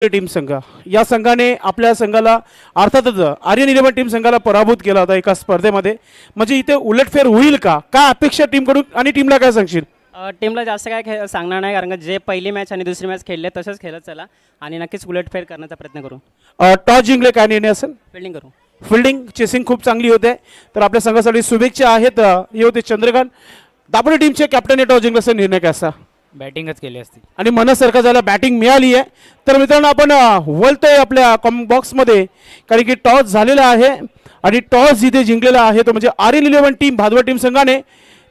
Team संघ या संघाने आपल्या संघाला अर्थातच आर्यन इलेव्हन टीम संघाला पराभूत केला होता एका स्पर्धेमध्ये. म्हणजे इथे उलटफेर होईल का, काय अपेक्षा टीमकडून आणि टीमला काय सांगशील? टीमला जास्त काय सांगणार नाही, कारण जे पहिली मॅच आणि दुसरी मॅच खेळले तसंच खेळत चला आणि नक्कीच उलटफेर करण्याचा प्रयत्न करू. टॉस जिंकले, काय निर्णय असेल? फिल्डिंग करू. फिल्डिंग चेसिंग खूप चांगली होते, तर आपल्या संघासाठी शुभेच्छा आहेत. हे होते चंद्रकांत दापोली टीमचे कॅप्टन. टॉस जिंकल्याचा निर्णय कसा? बॅटिंगच केली असती आणि मनासारखं झालं, बॅटिंग मिळाली आहे. तर मित्रांनो आपण वळतोय आपल्या कॉमेंट बॉक्समध्ये, कारण की टॉस झालेला आहे आणि टॉस जिथे जिंकलेला आहे तो म्हणजे Aryan eleven team Bhadwad team संघाने.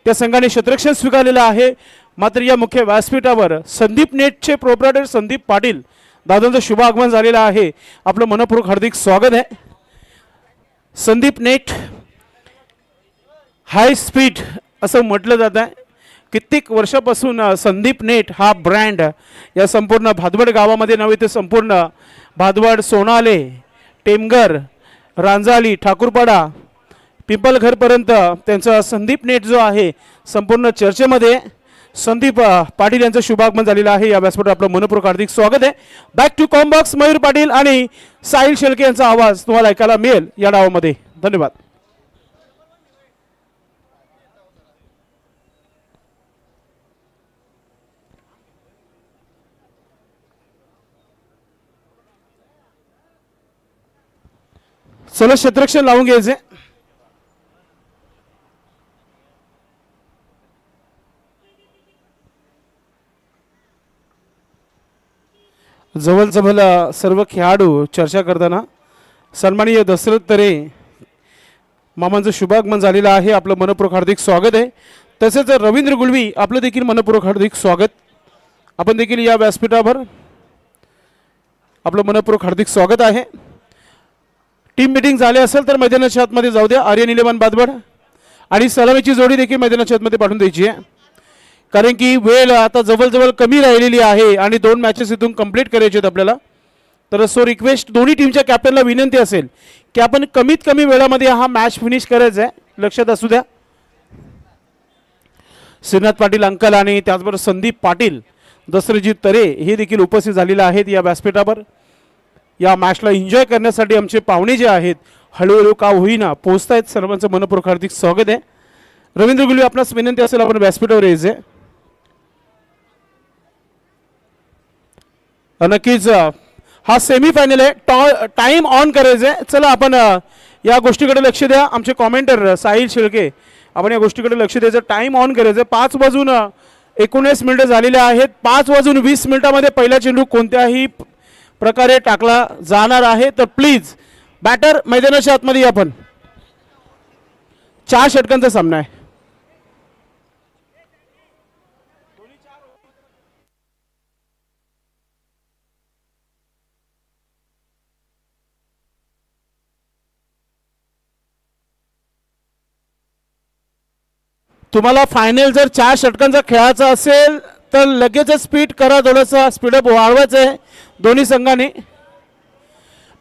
त्या संघाने क्षेत्ररक्षण स्वीकारलेलं आहे. मात्र या मुख्य व्यासपीठावर संदीप नेटचे प्रोप्रायटर संदीप पाटील दादांचं शुभ आगमन झालेलं आहे. आपलं मनपूर्वक हार्दिक स्वागत आहे. संदीप नेट हाय स्पीड असं म्हटलं जात आहे. कित्येक वर्षापासून संदीप नेट हा ब्रँड या संपूर्ण भादवड गावामध्ये नव्हे तर संपूर्ण भादवड, सोनाले, टेमघर, रांजाली, ठाकूरपाडा, पिंपलघरपर्यंत त्यांचा संदीप नेट जो आहे संपूर्ण चर्चेमध्ये. संदीप पाटील यांचं शुभागमन झालेलं आहे. या व्यासपीठावर आपलं मनपूर्वक हार्दिक स्वागत आहे. बॅक टू कॉम्बॉक्स मयूर पाटील आणि साहिल शेळके यांचा आवाज तुम्हाला ऐकायला मिळेल या डावामध्ये. धन्यवाद. चला क्षेत्ररक्षण लावून घ्यायचे. जवळ सर्व खेळाडू चर्चा करताना सन्माननीय दशरथ तरे मामांचं शुभागमन झालेलं आहे. आपलं मनपूर्वक हार्दिक स्वागत आहे. तसेच रवींद्र गुळवी आपलं देखील मनपूर्वक हार्दिक स्वागत. आपण देखील या व्यासपीठावर आपलं मनपूर्वक हार्दिक स्वागत आहे. टीम मीटिंग झाले असेल तर मैदानाच्या आतमध्ये जाऊ द्या. आर्यन इलेव्हन भादवड आणि सलामीची जोडी देखील मैदानाच्या आतमध्ये पाठवून द्यायची आहे, कारण की वेळ आता जवळ कमी राहिलेली आहे आणि 2 मॅचेस इथून कंप्लीट करायचे आहेत आपल्याला. तर सो रिक्वेस्ट दोन्ही टीमच्या कॅप्टनला विनंती असेल की आपण कमीत कमी वेळामध्ये हा मॅच फिनिश करायचा आहे, लक्षात असू द्या. श्रीनाथ पाटील अंकल आणि त्याचबरोबर संदीप पाटील, दशरथजी तरे हे देखील उपस्थित झालेले आहेत या व्यासपीठावर. या मॅचला एन्जॉय करण्यासाठी आमचे पाहुणे जे आहेत हळूहळू का होईना पोहोचत आहेत. सर्वांचं मनपूर्वक हार्दिक स्वागत आहे. रवींद्र गुळवी आपणास विनंती असेल आपण व्यासपीठावर यायचे. नक्कीच हा सेमीफायनल आहे. टाइम ऑन करायचं आहे. चला आपण या गोष्टीकडे लक्ष द्या. आमचे कॉमेंटर साहिल शेळके, आपण या गोष्टीकडे लक्ष द्यायचं. टाइम ऑन करायचं. 5:19 झालेले आहेत. 5:20 पहिला चेंडू कोणत्याही प्रकारे टाकला जाणार आहे. तर प्लीज बॅटर मैदानाच्या आतमध्ये आपण 4 षटकांचा सामना आहे. तुम्हाला फायनल जर 4 षटकांचा खेळायचा असेल तर लगेच स्पीड करा, थोडंसं स्पीडअप वाढवायचं आहे. दोन्ही संघाने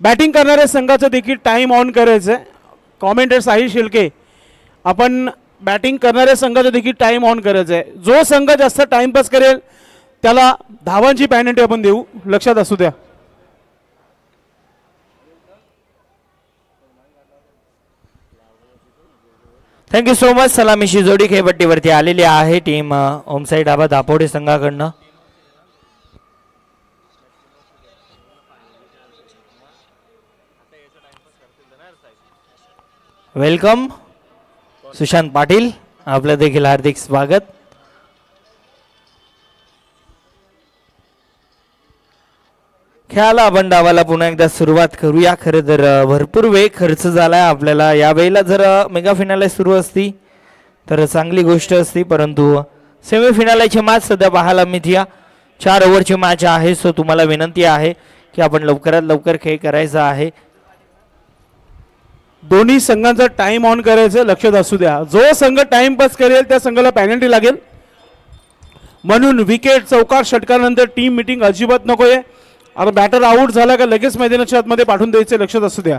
बॅटिंग करणाऱ्या संघाचं देखील टाइम ऑन करायचं आहे. कॉमेंटर साहिल शेळके, आपण बॅटिंग करणाऱ्या संघाचं देखील टाइम ऑन करायचं आहे. जो संघ जास्त टाइमपास करेल त्याला धावांची पेनल्टी आपण देऊ, लक्षात असू द्या. Thank you so much. सलामीशी जोडी खेळपट्टीवरती आलेली आहे टीम ओमसाई डाबा दापोडे संघाकडनं. वेलकम सुशांत पाटील, आपलं देखील हार्दिक स्वागत. खेळाला आपण डावाला पुन्हा एकदा सुरुवात करूया. खरं तर भरपूर वेळ खर्च झालाय आपल्याला. यावेळेला जर मेगा फिनाले सुरू असती तर चांगली गोष्ट असती, परंतु सेमीफिनालाची मॅच सध्या पाहायला मिळते. 4 ओव्हरची मॅच आहे. सो तुम्हाला विनंती आहे की आपण लवकरात लवकर खेळ करायचा आहे. दोन्ही संघांचा टाइम ऑन करायचं, लक्षात असू द्या. जो संघ टाइम पास करेल त्या संघाला पेनल्टी लागेल. म्हणून विकेट चौकार षटकानंतर टीम मीटिंग अजिबात नकोय. आता बॅटर आउट झाला का लगेच मैदानाच्या आतमध्ये पाठवून द्यायचं, लक्षात असू द्या.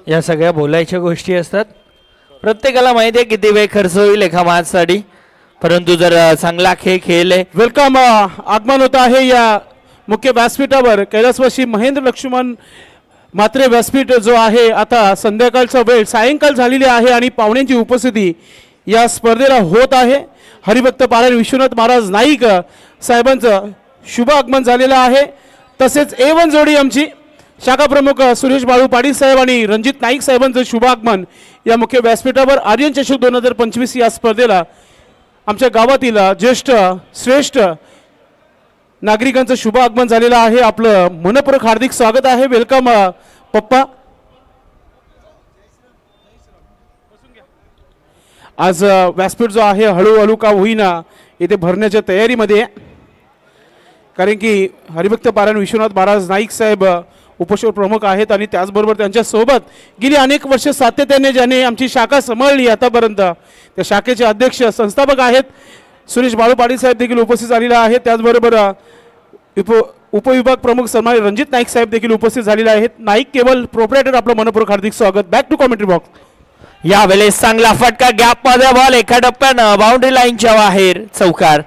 या सगळ्या बोलायच्या गोष्टी असतात. प्रत्येकाला माहिती आहे किती वेळ खर्च होईल एका मॅचसाठी, परंतु जर चांगला खेळ खेळले. वेलकम आगमन होता आहे या मुख्य व्यासपीठावर कैलासवासी महेंद्र लक्ष्मण मात्रे व्यासपीठ जो आहे आता संध्याकाळचा वेळ सायंकाळ झालेली आहे आणि पाहुण्यांची उपस्थिती या स्पर्धेला होत आहे. हरिभक्त पारायण विश्वनाथ महाराज नाईक साहेबांचं शुभ आगमन झालेलं आहे. तसेच A1 जोडी आमची शाखा प्रमुख सुरेश बाळू पाटील साहेब आणि रणजित नाईक साहेबांचं शुभ आगमन या मुख्य व्यासपीठावर आर्यन चषक 2025 या स्पर्धेला आमच्या गावातील ज्येष्ठ श्रेष्ठ नागरिकांचं शुभ आगमन झालेलं आहे. आपलं मनपूर्वक हार्दिक स्वागत आहे. वेलकम पप्पा. आज व्यासपीठ जो आहे हळूहळू का होईना इथे भरण्याच्या तयारीमध्ये आहे. कारण की हरिभक्त पारायण विश्वनाथ महाराज नाईक साहेब उपशोर प्रमुख आहेत आणि त्याचबरोबर त्यांच्यासोबत गेली अनेक वर्ष सातत्याने ज्याने आमची शाखा सांभाळली आतापर्यंत त्या शाखेचे अध्यक्ष संस्थापक आहेत सुरेश बाळू पाटील साहेब देखील उपस्थित झालेले आहेत. त्याचबरोबर उपविभाग प्रमुख सन्माननीय रणजित नाईक साहेब देखील उपस्थित झालेले आहेत. नाईक केबल प्रोप्रायटर आपलं मनपूर्वक हार्दिक स्वागत. Back to commentary box. यावेळेस चांगला फटका गॅप मध्ये बॉल एका टप्प्यानं बाउंड्री लाईनच्या बाहेर चौकार.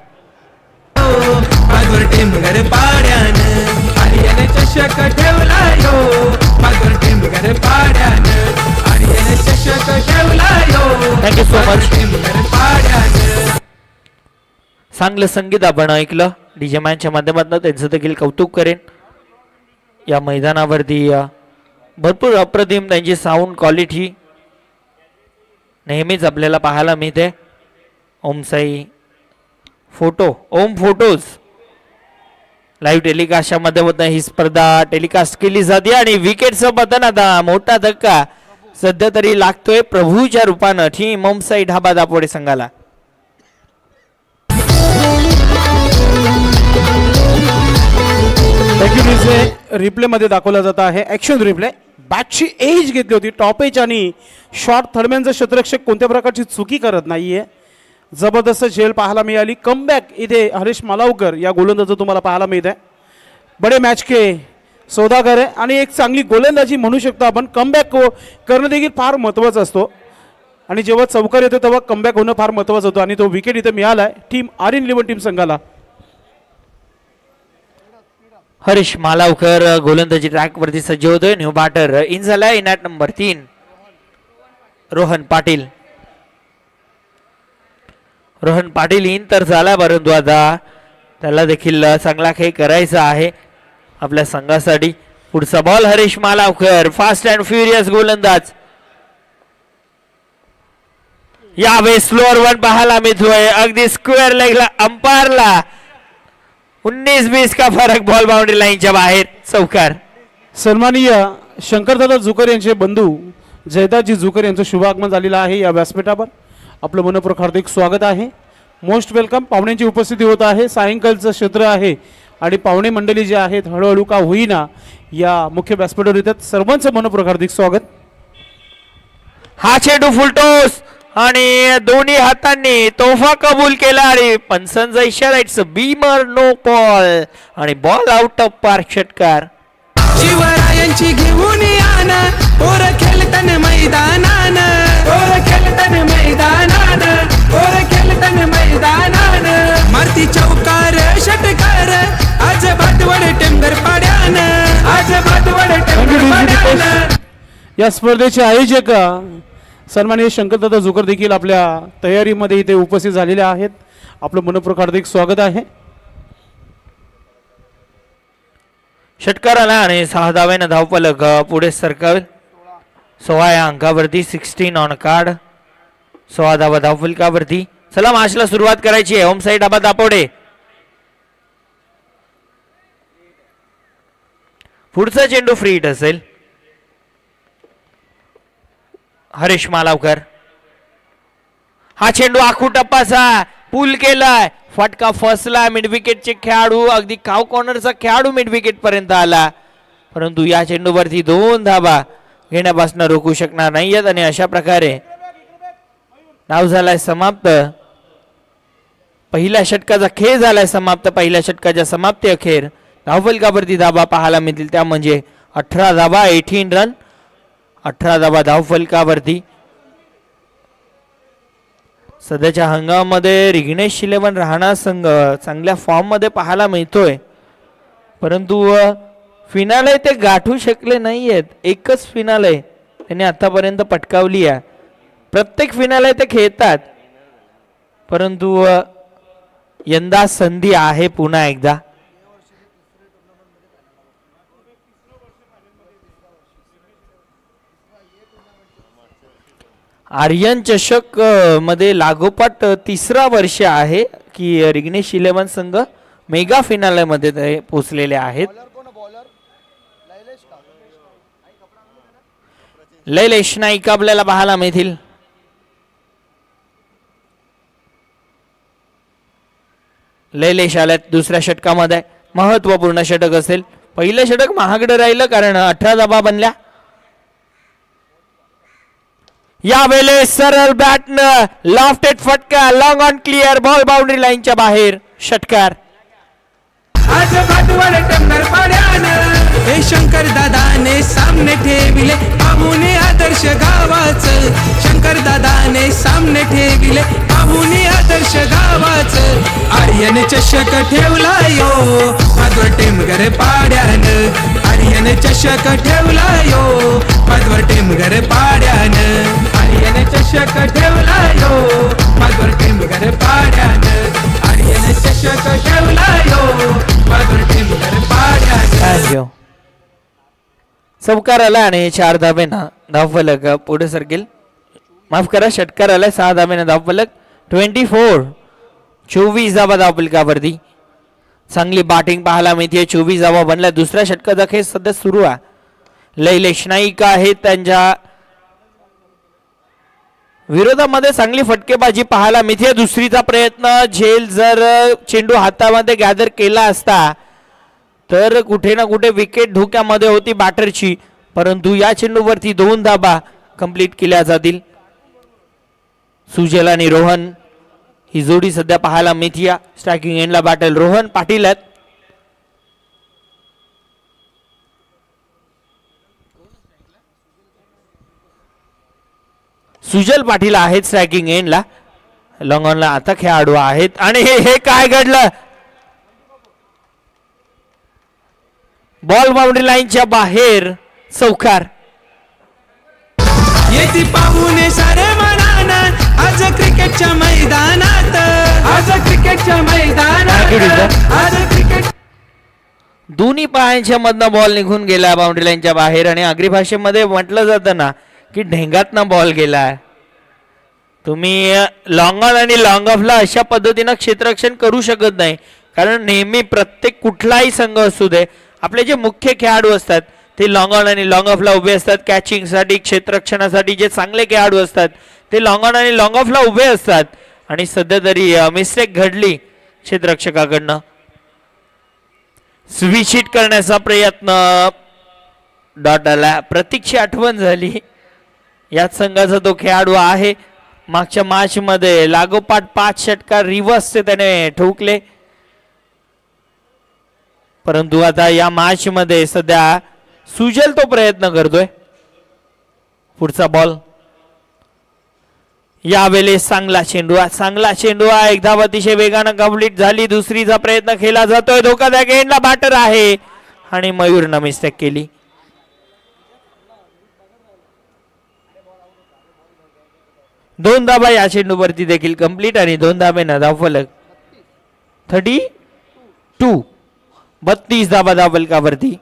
Thank you so much. चांगलं संगीत आपण ऐकलं डीजे मॅनच्या माध्यमातून, त्यांचं देखील कौतुक करेन. या मैदानावरती भरपूर अप्रतिम त्यांची साऊंड क्वालिटी नेहमीच आपल्याला पाहायला मिळते. ओम साई ओम फोटोज लाईव्ह टेलिकास्टच्या माध्यमातून ही स्पर्धा टेलिकास्ट केली जाते आणि विकेटचं बटन आता मोठा धक्का सध्या तरी लागतोय प्रभूच्या रूपानं टीम ओम साई ढाबा दापोडे संघाला. रिप्ले मध्ये दाखवला जात आहे ऍक्शन रिप्ले. बॅटची एज घेतली होती टॉप एज आणि शॉर्ट थर्डमॅनचा क्षेत्ररक्षक कोणत्या प्रकारची चुकी करत नाहीये. जबरदस्त झेल पाहायला मिळाली. कमबॅक इथे हरीश मालावकर या गोलंदाज तुम्हाला पाहायला मिळत आहे. बडे मॅच के सौदागर आहे आणि एक चांगली गोलंदाजी म्हणू शकतो आपण. कमबॅक करणं देखील फार महत्त्वाचं असतो आणि जेव्हा चौकार येतो तेव्हा कमबॅक होणं फार महत्त्वाचं होतं आणि तो विकेट इथे मिळाला आहे टीम R11 टीम संघाला. हरीश मालावकर गोलंदाजी ट्रॅक वरती सज्ज होतोय. न्यू बॅटर इन झालाय in at number 3 Rohan Patil in तर झाला, परंतु आता त्याला देखील चांगला खेळ करायचा आहे आपल्या संघासाठी. पुढचा ball Harish Malavkar fast and furious गोलंदाज. यावेळेस स्लोअर वन पाहायला मिळतोय अगदी स्क्वेअर लेगला अंपायरला 19-20 का फरक. बॉल बाउंड्री लाईनच्या बाहेर चौकार. सन्माननीय शंकरदादा जुकर यांचे बंधू जयदाजी जुकर यांचं शुभ आगमन झालेलं आहे या व्यासपीठावर. आपलं मनपूर्वक हार्दिक स्वागत आहे. Most welcome. पाहुण्यांची उपस्थिती होत आहे. सायंकाळचं क्षेत्र आहे आणि पाहुणे मंडळी जे आहेत हळूहळू का होईना या मुख्य व्यासपीठावर येतात. सर्वांचं मनपूर्वक हार्दिक स्वागत. हा चेंडू फुलटोस आणि दोन्ही हातांनी तोफा कबूल केला आणि पंचांचा इशारा इट्स बीमर नो बॉल आणि बॉल आउट ऑफ पार्क. षटकार. शिवरायांची घेऊन यान पोर खेळतन मैदानान मारती चौकार षटकार आज भातवड टेंबर पाड्यान या स्पर्धेचे आयोजक सन्माननीय शंकरदादा जुकर देखील आपल्या तयारीमध्ये इथे उपस्थित झालेले आहेत. आपलं मनपूर्वक हार्दिक स्वागत आहे. षटकार आला आणि 6 धाव्यानं धावफलक पुढे सरकावेल. 16 या अंकावरती 16 ऑन कार्ड. 16 धावा धावफलकावरती. चला मॅचला सुरुवात करायची आहे. ओम साई ढाबा दापोडे. पुढचा चेंडू फ्री हिट असेल. हरीश मालावकर. हा चेंडू आखू टप्पाचा पूल केलाय. फटका फसला. मिड विकेटचे खेळाडू अगदी काव कॉर्नरचा खेळाडू मिड विकेट पर्यंत आला, परंतु या चेंडूवरती 2 धावा घेण्यापासून रोखू शकणार नाहीयेत आणि अशा प्रकारे डाव झालाय समाप्त. पहिल्या षटकाचा खेळ झालाय समाप्त. पहिल्या षटकाच्या समाप्ती अखेर धावफलकावरती धावा पाहायला मिळतील त्या म्हणजे 18 धावा 18 रन. 18 धावा धावफलकावरती. सध्याच्या हंगामामध्ये रिग्नेश 11 राहणार संघ चांगल्या फॉर्म मध्ये पाहायला मिळतोय, परंतु फिनाले ते गाठू शकले नाही आहेत. एकच फिनाले त्यांनी आतापर्यंत पटकावली आहे. प्रत्येक फिनाले ते खेळतात, परंतु यंदा संधी आहे पुन्हा एकदा. आर्यन चषक मध्ये लागोपाठ तिसरा वर्ष आहे की रिग्नेश 11 संघ मेगा फिनाले मध्ये ते पोहोचलेले आहेत. लैलेश नाईक आपल्याला पाहायला मिळतील. लैलेश आल्यात दुसऱ्या षटकामध्ये. महत्वपूर्ण षटक असेल. पहिलं षटक महागडं राहिलं कारण 18 धावा बनल्या. यावेळेस सरळ बॅटनं लॉफ्टेड फटका, long on clear, ball boundary लाईनच्या बाहेर. षटकार. आज भाटवड टेंबर पाड्यानं हे शंकर दादाने सामने ठेविले पाहुणे आदर्श गावाचं. शंकर दादाने सामने ठेविले पाहुणे आदर्श गावाचं. आर्यन चषक ठेवला यो भाटवड टेंबर पाड्यानं. आर्यन चषक ठेवला यो भाटवड टेंबर पाड्यानं. आर्यन चषक ठेवला यो भाटवड टेंबर पाड्यानं. आर्यन चषक ठेवला यो भाटवड टेंबर पाड्यानं. चौकार आला आणि 4 धाब्यानं धावफलक पुढे सरकेल. माफ करा, षटकार आलाय. 6 धाब्यानं धावफलक. 24 धाबा धावफलकावरती. चांगली बॅटिंग पाहायला मिळते. 24 धावा बनल्या. दुसऱ्या षटकाचा खेळ सध्या सुरू आहे. लैलेश नाईक आहेत त्यांच्या विरोधामध्ये चांगली फटकेबाजी पाहायला मिळते. दुसरीचा प्रयत्न. झेल जर चेंडू हातामध्ये गॅदर केला असता तर कुठे ना कुठे विकेट धोक्यामध्ये होती बॅटरची, परंतु या चेंडूवरती 2 धाबा कंप्लीट केल्या जातील. सुजल आणि रोहन ही जोडी सध्या पाहायला मिळते. स्ट्रायकिंग एंडला बॅटल रोहन पाटील आहेत. सुजल पाटील आहेत स्ट्रायकिंग एंडला. लॉंग ऑनला आता खेळाडू आहेत. आणि हे काय घडलं. बॉल बाउंड्री लाईनच्या बाहेर. चौकार. येती पाहुणे सारे मनानं आज क्रिकेटच्या मैदानात. आज क्रिकेटच्या मैदानात. आज क्रिकेट. दोन्ही पायांच्या मधनं बॉल निघून गेला बाउंड्री लाईनच्या बाहेर. आणि आगरी भाषेमध्ये म्हटलं जातं ना की ढेंगातनं बॉल गेलाय. तुम्ही लॉंग ऑन आणि लॉंग ऑफला अशा पद्धतीनं क्षेत्ररक्षण करू शकत नाही, कारण नेहमी प्रत्येक कुठलाही संघ असू दे आपले जे मुख्य खेळाडू असतात ते लॉंग ऑन आणि लॉंग ऑफला उभे असतात. कॅचिंगसाठी, क्षेत्ररक्षणासाठी जे चांगले खेळाडू असतात ते लॉंग ऑन आणि लॉंग ऑफला उभे असतात. आणि सध्या तरी मिस्टेक घडली क्षेत्ररक्षकाकडनं. स्विच हिट करण्याचा प्रयत्न. डॉट आला. प्रतीकची आठवण झाली. याच संघाचा तो खेळाडू आहे. मागच्या मॅच मध्ये लागोपाठ 5 षटकार रिव्हर्सचे त्याने ठोकले, परंतु आता या मॅच मध्ये सध्या सुजल तो प्रयत्न करतोय. पुढचा बॉल. यावेळेस चांगला चेंडू आहे. एक धाव अतिशय वेगानं कंप्लीट झाली. दुसरीचा प्रयत्न केला जातोय. धोकादायक एंडला बॅटर आहे आणि मयूरनं मिस्टेक केली. दोन धाबा या चेंडूवरती देखील कंप्लीट आणि 2 धाब्यानं धावफलक. 32 धाबा धावफलकावरती.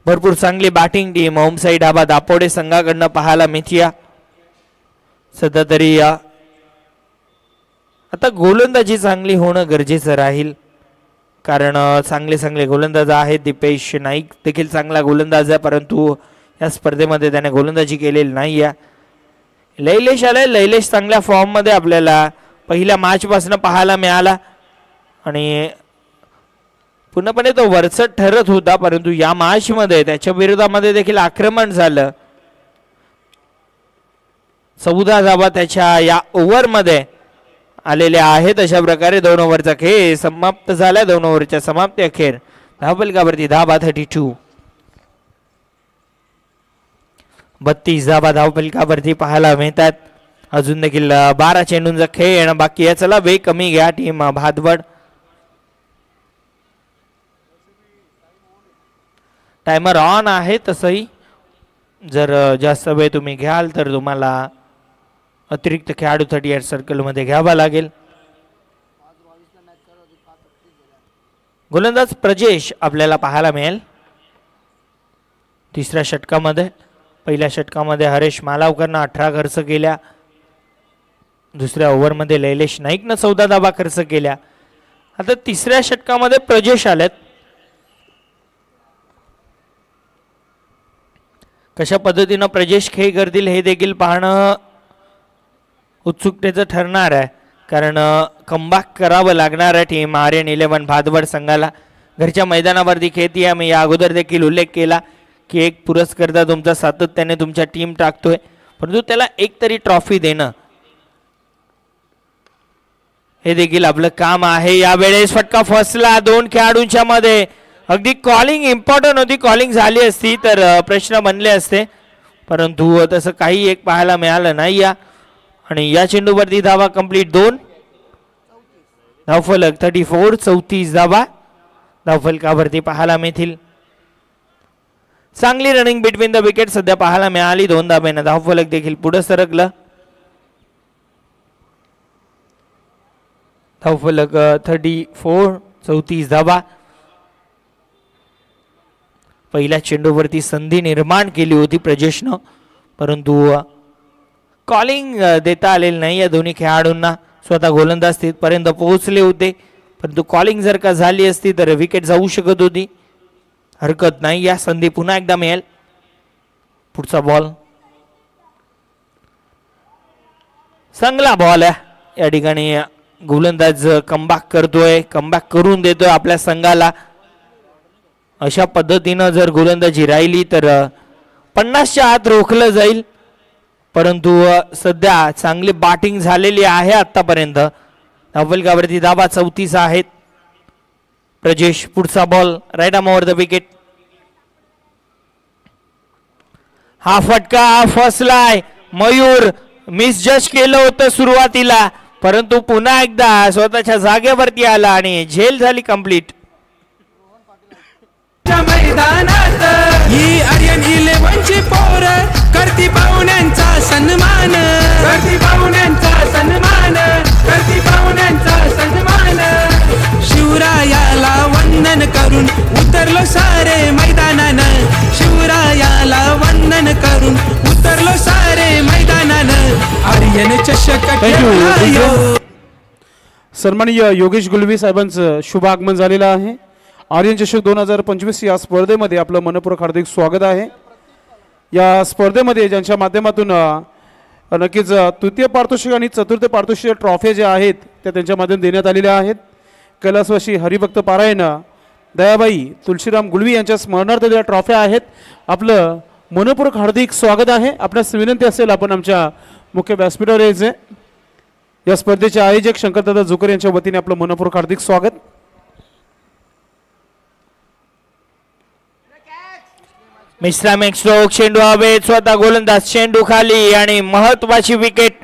भरपूर चांगली बॅटिंग टीम होम साईड धाबा दापोडे संघाकडनं पाहायला मिळते. सध्या तरी आता गोलंदाजी चांगली होणं गरजेचं राहील, कारण चांगले गोलंदाज आहेत. दीपेश नाईक देखील चांगला गोलंदाज आहे, परंतु या स्पर्धेमध्ये त्याने गोलंदाजी केलेली नाही आहे. लैलेश आलाय. लैलेश चांगल्या फॉर्म मध्ये आपल्याला पहिल्या मॅच पासून पाहायला मिळाला आणि पूर्णपणे तो वरचढ ठरत होता, परंतु या मॅच मध्ये त्याच्या विरोधामध्ये देखील आक्रमण झालं. 14 धावा त्याच्या या ओव्हर मध्ये आलेल्या आहेत. अशा प्रकारे 2 ओव्हरचा खेळ समाप्त झाला. 2 ओव्हरच्या समाप्ती अखेर धावफलकावरती धाबा 32. 32 धाबा धावफलकावरती पाहायला मिळतात. अजून देखील 12 चेंडूंचा खेळ येणं बाकी आहे. चला वेग कमी घ्या टीम भातवड. टायमर ऑन आहे. तसंही जर जास्त वेळ तुम्ही घ्याल तर तुम्हाला अतिरिक्त खेळाडू 38 सर्कलमध्ये घ्यावा लागेल. गोलंदाज प्रजेश आपल्याला पाहायला मिळेल तिसऱ्या षटकामध्ये. पहिल्या षटकामध्ये हरेश मालावकरनं 18 खर्च केल्या. दुसऱ्या ओव्हरमध्ये लैलेश नाईकनं 14 धावा खर्च केल्या. आता तिसऱ्या षटकामध्ये प्रजेश आलेत. कशा पद्धतीनं प्रजेश खेळ करतील हे देखील पाहणं उत्सुकतेचं ठरणार आहे. कारण कमबॅक करावं लागणार आहे टीम आर्यन 11 भादवड संघाला. घरच्या मैदानावरती खेळती आहे. मी या अगोदर देखील उल्लेख केला की एक पुरस्कर्ता तुमचा सातत्याने तुमच्या टीम टाकतोय, परंतु त्याला एक तरी ट्रॉफी देणं हे देखील आपलं काम आहे. यावेळेस फटका फसला 2 खेळाडूंच्या मध्ये. अगदी कॉलिंग इम्पॉर्टंट होती. कॉलिंग झाली असती तर प्रश्न बनले असते, परंतु तसं काही एक पाहायला मिळालं नाही. या आणि या चेंडूवरती धावा कंप्लीट 2 धावफलक 34 34 धावा धावफलकावरती पाहायला मिळतील. चांगली रनिंग बिटवीन द विकेट सध्या पाहायला मिळाली. 2 धाब्यानं धावफलक देखील पुढे सरकलं. धावफलक 34 34 धावा. पहिल्या चेंडूवरती संधी निर्माण केली होती प्रजेशनं, परंतु कॉलिंग देता आलेलं नाही या दोन्ही खेळाडूंना. स्वतः गोलंदाज तिथपर्यंत पोहोचले होते, परंतु कॉलिंग जर का झाली असती तर विकेट जाऊ शकत होती. हरकत नाही. या संधी पुन्हा एकदा मिळेल. पुढचा बॉल चांगला बॉल आहे. या ठिकाणी गोलंदाज कमबॅक करतोय, कमबॅक करून देतोय आपल्या संघाला. अशा पद्धतीनं जर गोलंदाजी राहिली तर 50च्या आत रोखलं जाईल, परंतु सध्या चांगली बॅटिंग झालेली आहे आतापर्यंत. धावफलकावरती धावा 34 आहेत. प्रजेश पुढचा ball right arm over the wicket. हा फटका फसलाय. मयूर मिसजज केलं होतं सुरुवातीला, परंतु पुन्हा एकदा स्वतःच्या जागेवरती आला आणि झेल झाली कंप्लीट. मैदानात ही आर्यन 11 ची पोर करती पाहुण्यांचा सन्मान, करती पाहुण्यांचा सन्मान, करती पाहुण्यांचा सन्मान. शिवरायाला वंदन करून उतरलो सारे मैदानानं, शिवरायाला वंदन करून उतरलो सारे मैदानानं. आर्यन चषक ठेवला. सन्माननीय योगेश गुलवी साहेबांचं शुभ आगमन झालेलं आहे. आर्यन चषक 2025 या स्पर्धेमध्ये आपलं मनपूर्वक हार्दिक स्वागत आहे. या स्पर्धेमध्ये ज्यांच्या माध्यमातून नक्कीच तृतीय पारितोषिक आणि चतुर्थ पारितोषिक ट्रॉफी ज्या आहेत त्या त्यांच्या माध्यमातून देण्यात आलेल्या आहेत. कैलासवासी हरिभक्त पारायण दयाबाई तुलसीराम गुलवी यांच्या स्मरणार्थ त्या ट्रॉफ्या आहेत. आपलं मनपूर्वक हार्दिक स्वागत आहे. आपणास विनंती असेल आपण आमच्या मुख्य व्यासपीठावर यायचे. या स्पर्धेचे आयोजक शंकरदादा जोकर यांच्या वतीने आपलं मनपूर्वक हार्दिक स्वागत. मिश्रा स्ट्रोक. चेंडू हवेत. स्वतः गोलंदाज चेंडू खाली आणि महत्वाची विकेट.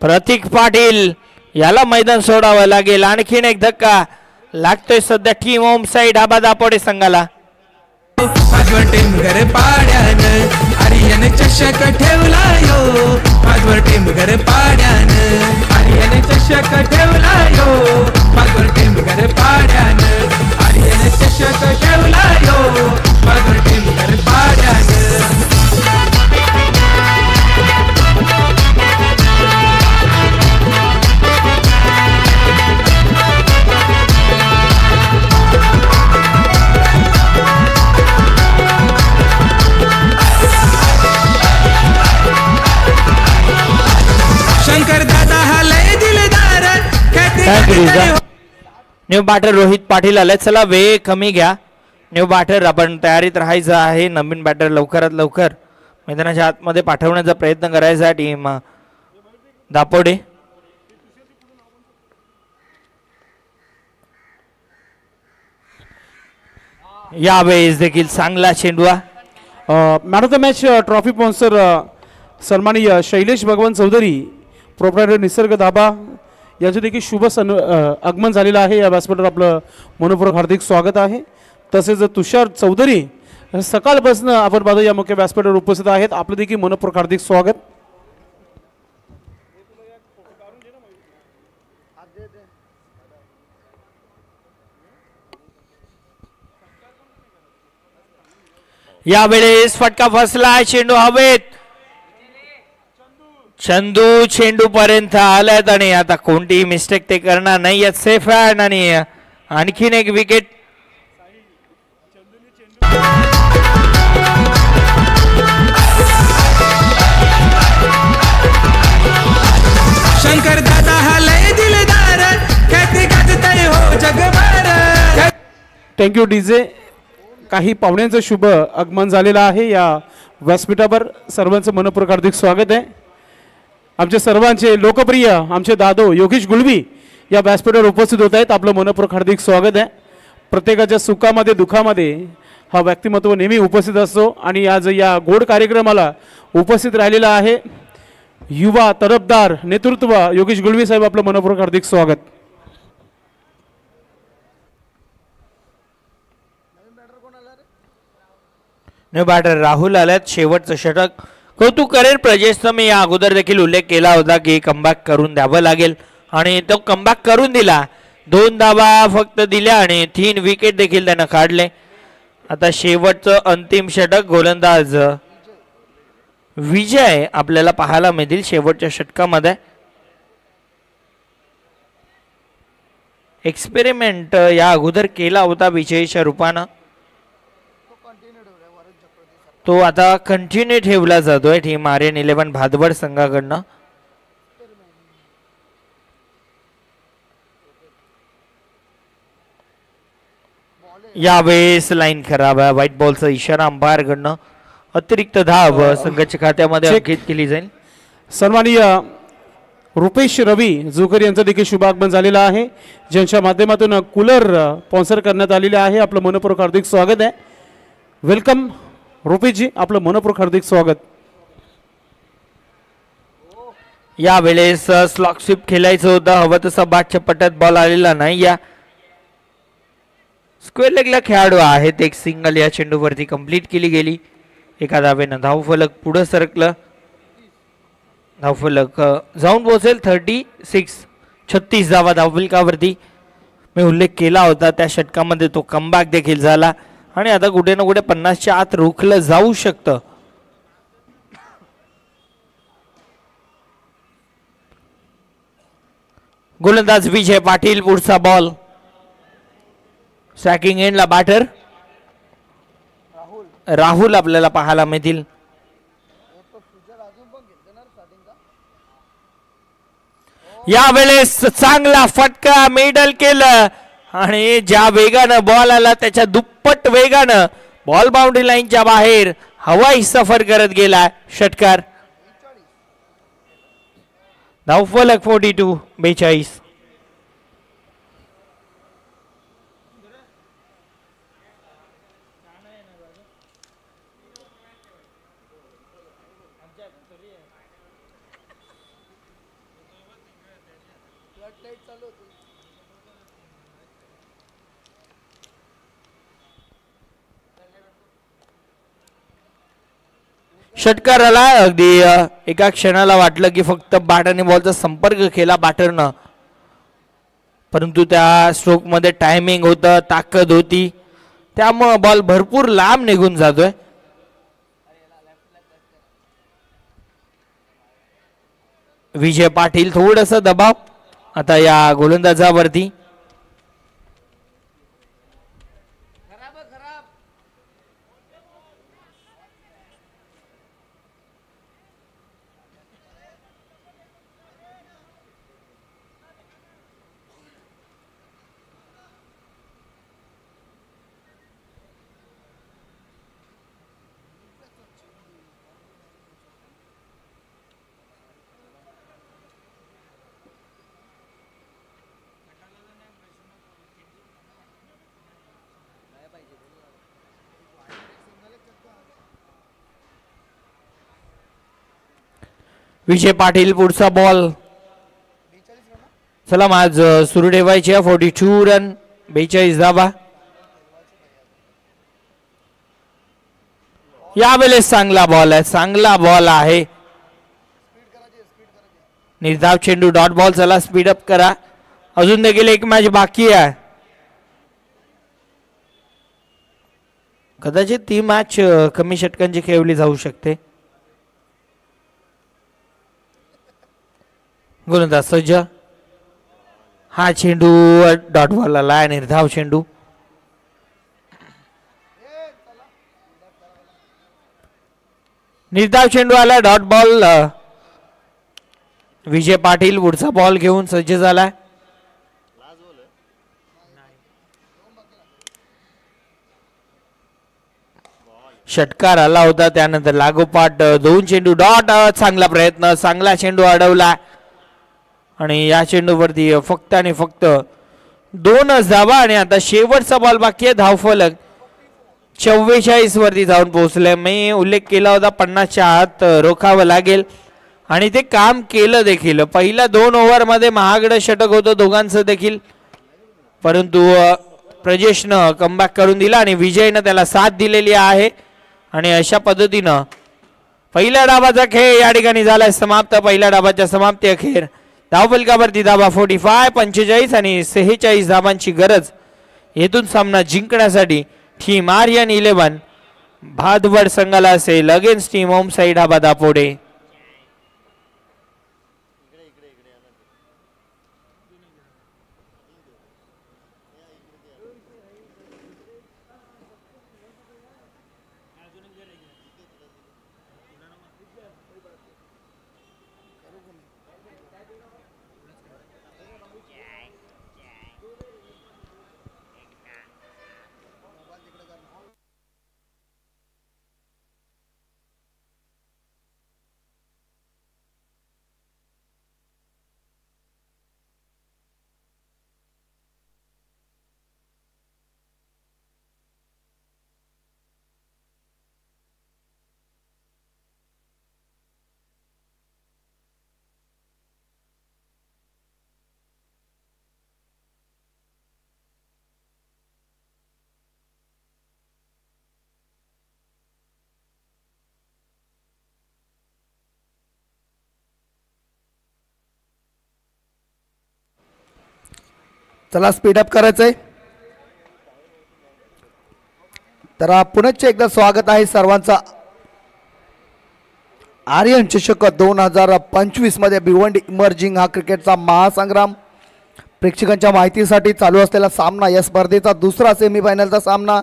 प्रतीक पाटील याला मैदान सोडावं लागेल. आणखीन एक धक्का लागतोय सध्या टीम होम साइड आबा दापोडे संघाला. माझवर टेमघर पाड्यानं आर्यन चषक ठेवला यो, माझवर टेमघर पाड्यानं आर्यन चषक ठेवला यो, माझवर टेमघर पाड्यानं आर्यन चषक ठेवला यो, माझवर टेमघर पाड्यानं. शंकर दादा हा लय दिलदार. न्यू बॅटर रोहित पाटील आले. चला वेळ कमी घ्या. न्यू बॅटर आपण तयारीत राहायचं आहे. नवीन बॅटर लवकरात लवकर मैदानाच्या आतमध्ये पाठवण्याचा प्रयत्न करायचा टीम दापोडे. यावेळेस देखील चांगला चेंडू. Man of the match trophy sponsor सन्माननीय शैलेश भगवान चौधरी, प्रोप्रायटर निसर्ग धाबा यांचं देखील शुभ आगमन झालेलं आहे. या व्यासपीठावर आपलं मनपूर्वक हार्दिक स्वागत आहे. तसेच तुषार चौधरी सकाळपासून आपण पाहतो या मुख्य व्यासपीठावर उपस्थित आहेत. आपलं देखील मनपूर्वक हार्दिक स्वागत. यावेळेस फटका फसला, चेंडू हवेत, चंदू चेंडू पर्यंत आल्यात आणि आता कोणतीही मिस्टेक ते करणार नाही आहेत. सेफ हँड आणि आणखीन एक विकेट. शंकर दादा हा लय दिलदार ख्याती गाजतय हो जगभर. Thank you DJ. काही पाहुण्यांचं शुभ आगमन झालेलं आहे या व्यासपीठावर. सर्वांचं मनपूर्वक हार्दिक स्वागत आहे. आमचे सर्वांचे लोकप्रिय आमचे दादो योगेश गुळवी या व्यासपीठावर उपस्थित होत आहेत. आपलं मनपूर्वक हार्दिक स्वागत आहे. प्रत्येकाच्या सुखामध्ये दुःखामध्ये हा व्यक्तिमत्व नेहमी उपस्थित असतो आणि आज या गोड कार्यक्रमाला उपस्थित राहिलेला आहे युवा तरफदार नेतृत्व योगेश गुळवी साहेब. आपलं मनपूर्वक हार्दिक स्वागत. न्यू बॅटर राहुल आल्यात. शेवटचं षटक कौतुक करेल प्रजेशचा. मी या अगोदर देखील उल्लेख केला होता की कमबॅक करून द्यावं लागेल आणि तो कमबॅक करून दिला. 2 धावा फक्त दिल्या आणि 3 विकेट देखील त्यानं काढले. आता शेवटचं अंतिम षटक गोलंदाज विजय आपल्याला पाहायला मिळतील शेवटच्या षटकामध्ये. एक्सपेरिमेंट या अगोदर केला होता विजयच्या रूपानं, तो आता कंटिन्यू ठेवला जातोय टीम RN11 भादवड संघाकडनं. यावेळेस लाईन खराब आहे. व्हाईट बॉलचा इशारा अंपायर कडनं. अतिरिक्त धाव संघाच्या खात्यामध्ये अंकित केली जाईल. सन्माननीय रुपेश रवी जोकर यांचं देखील शुभागमन झालेलं आहे, ज्यांच्या माध्यमातून कूलर स्पॉन्सर करण्यात आलेले आहे. आपलं मनपूर्वक हार्दिक स्वागत आहे. वेलकम रुपेशजी, आपलं मनपूर्वक हार्दिक स्वागत. यावेळेस स्लॉक स्वीप खेळायचं होतं, हवं तसा बादच्या पट्ट्यात बॉल आलेला नाही. या स्क्वेअर लेगला खेळाडू आहेत. एक सिंगल या चेंडूवरती कंप्लीट केली गेली. एका धावेनं धावफलक पुढे सरकलं. धावफलक जाऊन पोहोचेल 36 धावा धावफलकावरती. मी उल्लेख केला होता त्या षटकामध्ये तो कमबॅक देखील झाला आणि आता कुठे ना कुठे 50च्या आत रोखलं जाऊ शकतं. गोलंदाज विजय पाटील. पुढचा बॉल स्ट्रायकिंग एंडला बॅटर राहुल आपल्याला पाहायला मिळतील. यावेळेस चांगला फटका मिडल केलं आणि ज्या वेगानं बॉल आला त्याच्या दुप्पट वेगानं बॉल बाउंड्री लाईनच्या बाहेर हवाई सफर करत गेला षटकार. धावफलक 42. षटकाराला अगदी एका क्षणाला वाटलं की फक्त बॅट आणि बॉलचा संपर्क केला बॅटरनं, परंतु त्या स्ट्रोक मध्ये टायमिंग होतं, ताकद होती, त्यामुळं बॉल भरपूर लांब निघून जातोय. विजय पाटील थोडंसं दबाव आता या गोलंदाजावरती. विजय पाटील पुढचा बॉल. चला आज सुरू ठेवायची 42 रन 42 धावा. यावेळेस चांगला बॉल आहे, चांगला बॉल आहे. निर्धाव चेंडू, डॉट बॉल. चला स्पीडअप करा, अजून देखील एक मॅच बाकी आहे. कदाचित ती मॅच कमी षटकांची खेळवली जाऊ शकते. गोलंदाज सज्ज. हा चेंडू डॉट बॉल आला, निर्धाव चेंडू. निर्धाव चेंडू आला, डॉट बॉल. विजय पाटील पुढचा बॉल घेऊन सज्ज झालाय. षटकार आला होता, त्यानंतर लागोपाठ 2 चेंडू डॉट. चांगला प्रयत्न, चांगला चेंडू अडवला आणि या चेंडूवरती फक्त आणि फक्त 2च धावा. आणि आता शेवटचा बॉल बाकी आहे. धावफलक 44 वरती जाऊन पोहोचले. मी उल्लेख केला होता 50च्या आत रोखावं लागेल आणि ते काम केलं देखील. पहिल्या 2 ओव्हरमध्ये महागडं षटक होतं दोघांचं देखील, परंतु प्रजेशनं कमबॅक करून दिला आणि विजयनं त्याला साथ दिलेली आहे. आणि अशा पद्धतीनं पहिल्या डावाचा खेळ या ठिकाणी झालाय समाप्त. पहिल्या डावाच्या समाप्ती अखेर धावफलकावरती धावा 45, 45 आणि 46 धावांची गरज येथून सामना जिंकण्यासाठी टीम आर्यन 11 भादवड संघाला असेल अगेन्स्ट टीम होम साईड हाबा दापोडे. चला स्पीडअप करायचंय. तर पुनश्च एकदा स्वागत आहे सर्वांचा आर्यन चषक 2025 मध्ये भिवंडी इमर्जिंग हा क्रिकेटचा महासंग्राम. प्रेक्षकांच्या माहितीसाठी चालू असलेला सामना, या स्पर्धेचा दुसरा सेमीफायनलचा सामना.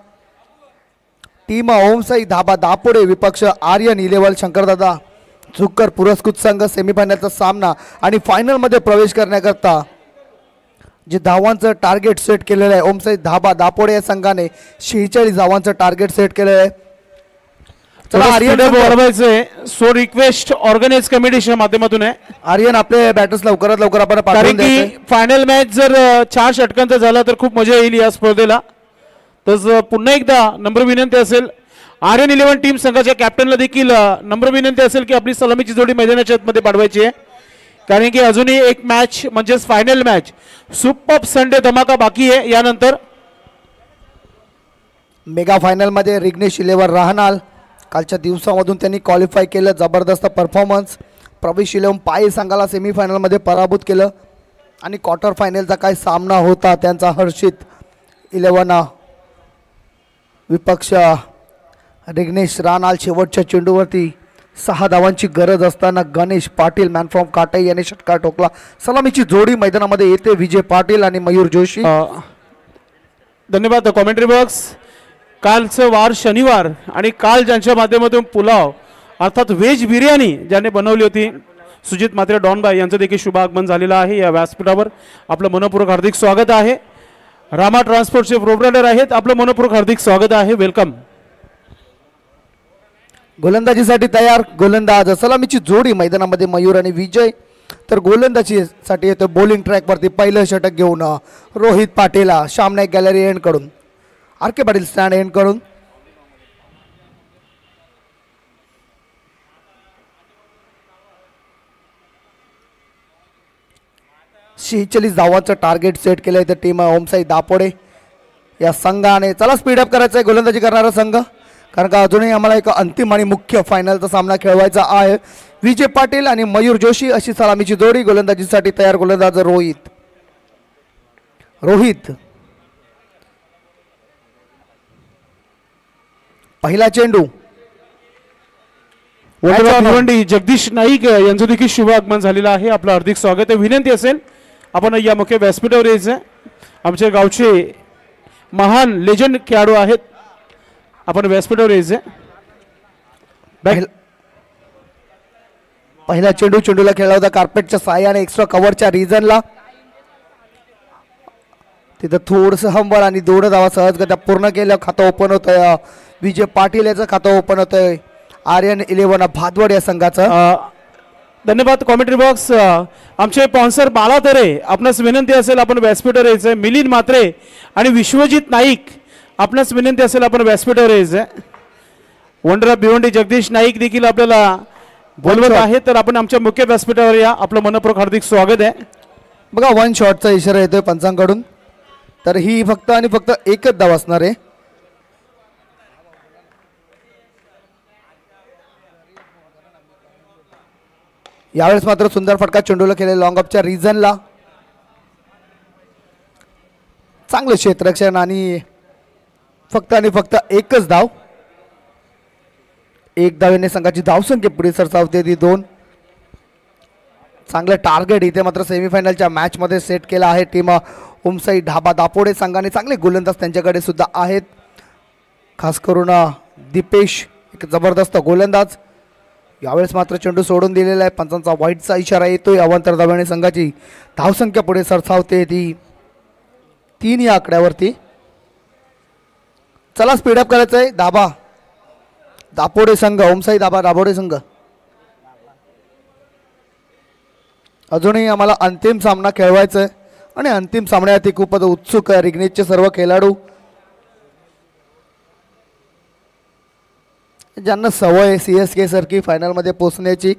टीम ओमसाई धाबा दापोडे विपक्ष आर्यन 11 शंकरदादा झुक्कर पुरस्कृत संघ. सेमीफायनलचा सामना आणि फायनलमध्ये प्रवेश करण्याकरता जे धावांचं टार्गेट सेट केलेलं आहे ओमसाई धाबा दापोडे या संघाने 46 धावांचं टार्गेट सेट केलेलं आहे. चला आर्यन वाढवायचंय, सो रिक्वेस्ट ऑर्गनाइज कमिटीच्या माध्यमातून आहे. आर्यन आपले बॅटर्स लवकरात लवकर आपण कारण पाठवून द्यायचे. की फायनल मॅच जर 4 षटकांचा झाला तर खूप मजा येईल या स्पर्धेला. तर पुन्हा एकदा नम्र विनंती असेल आर्यन 11 टीम संघाच्या कॅप्टनला देखील नम्र विनंती असेल की आपली सलामीची जोडी मैदानाच्या आतमध्ये पाठवायची आहे, कारण की अजूनही एक मॅच म्हणजेच फायनल मॅच सुपर संडे धमाका बाकी आहे. यानंतर मेगा फायनल मध्ये रिग्नेश 11 राहणार. कालच्या दिवसामधून त्यांनी क्वालिफाय केलं, जबरदस्त परफॉर्मन्स. प्रवेश 11 पाय संघाला सेमीफायनलमध्ये पराभूत केलं आणि क्वार्टर फायनलचा काय सामना होता त्यांचा हर्षित 11 विपक्ष रिग्नेश राहणार. शेवटच्या चेंडूवरती 6 धावांची गरज असताना गणेश पाटील मॅन फ्रॉम काटाई याने षटकार ठोकला. सलामीची जोडी मैदानामध्ये येते विजय पाटील आणि मयूर जोशी. धन्यवाद कॉमेंट्री बॉक्स. कालचं वार शनिवार आणि काल ज्यांच्या माध्यमातून पुलाव अर्थात व्हेज बिर्याणी ज्याने बनवली होती सुजित मात्रे डॉनबाई यांचं देखील शुभ आगमन झालेलं आहे. या व्यासपीठावर आपलं मनपूर्वक हार्दिक स्वागत आहे. रामा ट्रान्सपोर्टचे प्रोप्रायटर आहेत, आपलं मनपूर्वक हार्दिक स्वागत आहे, वेलकम. गोलंदाजीसाठी तयार गोलंदाज. सलामीची जोडी मैदानामध्ये मयूर आणि विजय. तर गोलंदाजीसाठी येतो बॉलिंग ट्रॅकवरती पहिलं षटक घेऊन रोहित पाटील श्याम नाईक गॅलरी एंड कडून, आर के पाटील स्टँड एंड कडून. शेहेचाळीस धावांचं टार्गेट सेट केलं आहे तर टीम ओमसाई दापोडे या संघाने. चला स्पीडअप करायचं आहे गोलंदाजी करणारा संघ, कारण का अजूनही आम्हाला एक अंतिम आणि मुख्य फायनलचा सामना खेळवायचा आहे. विजय पाटील आणि मयूर जोशी अशी सलामीची जोडी. गोलंदाजीसाठी तयार गोलंदाज रोहित. पहिला चेंडू. वडोदरा भिवंडी जगदीश नाईक यांचं देखील शुभ आगमन झालेलं आहे. आपलं हार्दिक स्वागत आहे. विनंती असेल आपण या मुख्य व्यासपीठावर यायचं. आमच्या गावचे महान लेजंड खेळाडू आहेत. आपण व्यासपीठावर यायचं. पहिला चेंडूला खेळला होता कार्पेटच्या साह्याने एक्स्ट्रा कव्हरच्या रिजनला. तिथं थोडंसं हंबल आणि 2 धावा सहजगत्या पूर्ण केल्या. खातं ओपन होतंय. विजय पाटील याचं खातं ओपन होतंय. आर्यन 11 भादवड या संघाचं. धन्यवाद. कॉमेंट्री बॉक्स आमचे स्पॉन्सर बाला तरे आपणास विनंती असेल आपण व्यासपीठावर यायचं. मिलिंद म्हात्रे आणि विश्वजित नाईक आपणास विनंती असेल आपण व्यासपीठावर यायचं. वडोदरा भिवंडी जगदीश नाईक देखील आपल्याला बोलवत आहे. तर आपण आमच्या मुख्य व्यासपीठावर या. आपलं मनपूर्वक हार्दिक स्वागत आहे. बघा 1 शॉटचा इशारा येतोय पंचांकडून. तर ही फक्त आणि फक्त एकच धाव असणार आहे. यावेळेस मात्र सुंदर फटका चेंडूला केले लॉंग ऑफच्या रिजनला. चांगलं क्षेत्ररक्षण आणि फक्त एकच धाव. 1 धावेने संघाची धावसंख्या पुढे सरसावते ती 2. चांगलं टार्गेट इथे मात्र सेमीफायनलच्या मॅच मध्ये सेट केला आहे टीम ओमसाई ढाबा दापोडे संघाने. चांगले गोलंदाज त्यांच्याकडे सुद्धा आहेत. खास करून दीपेश एक जबरदस्त गोलंदाज. यावेळेस मात्र चेंडू सोडून दिलेला आहे. पंचांचा वाईटचा इशारा येतोय. अवांतर धावाने संघाची धावसंख्या पुढे सरसावते ती 3 या आकड्यावरती. चला स्पीडअप करायचं आहे. दापोडे संघ ओमसाई दापोडे संघ. अजूनही आम्हाला अंतिम सामना खेळवायचा आहे आणि अंतिम सामन्यात खूपच उत्सुक आहे रिग्नेशचे सर्व खेळाडू. ज्यांना सवय CSK सारखी फायनलमध्ये पोहोचण्याची.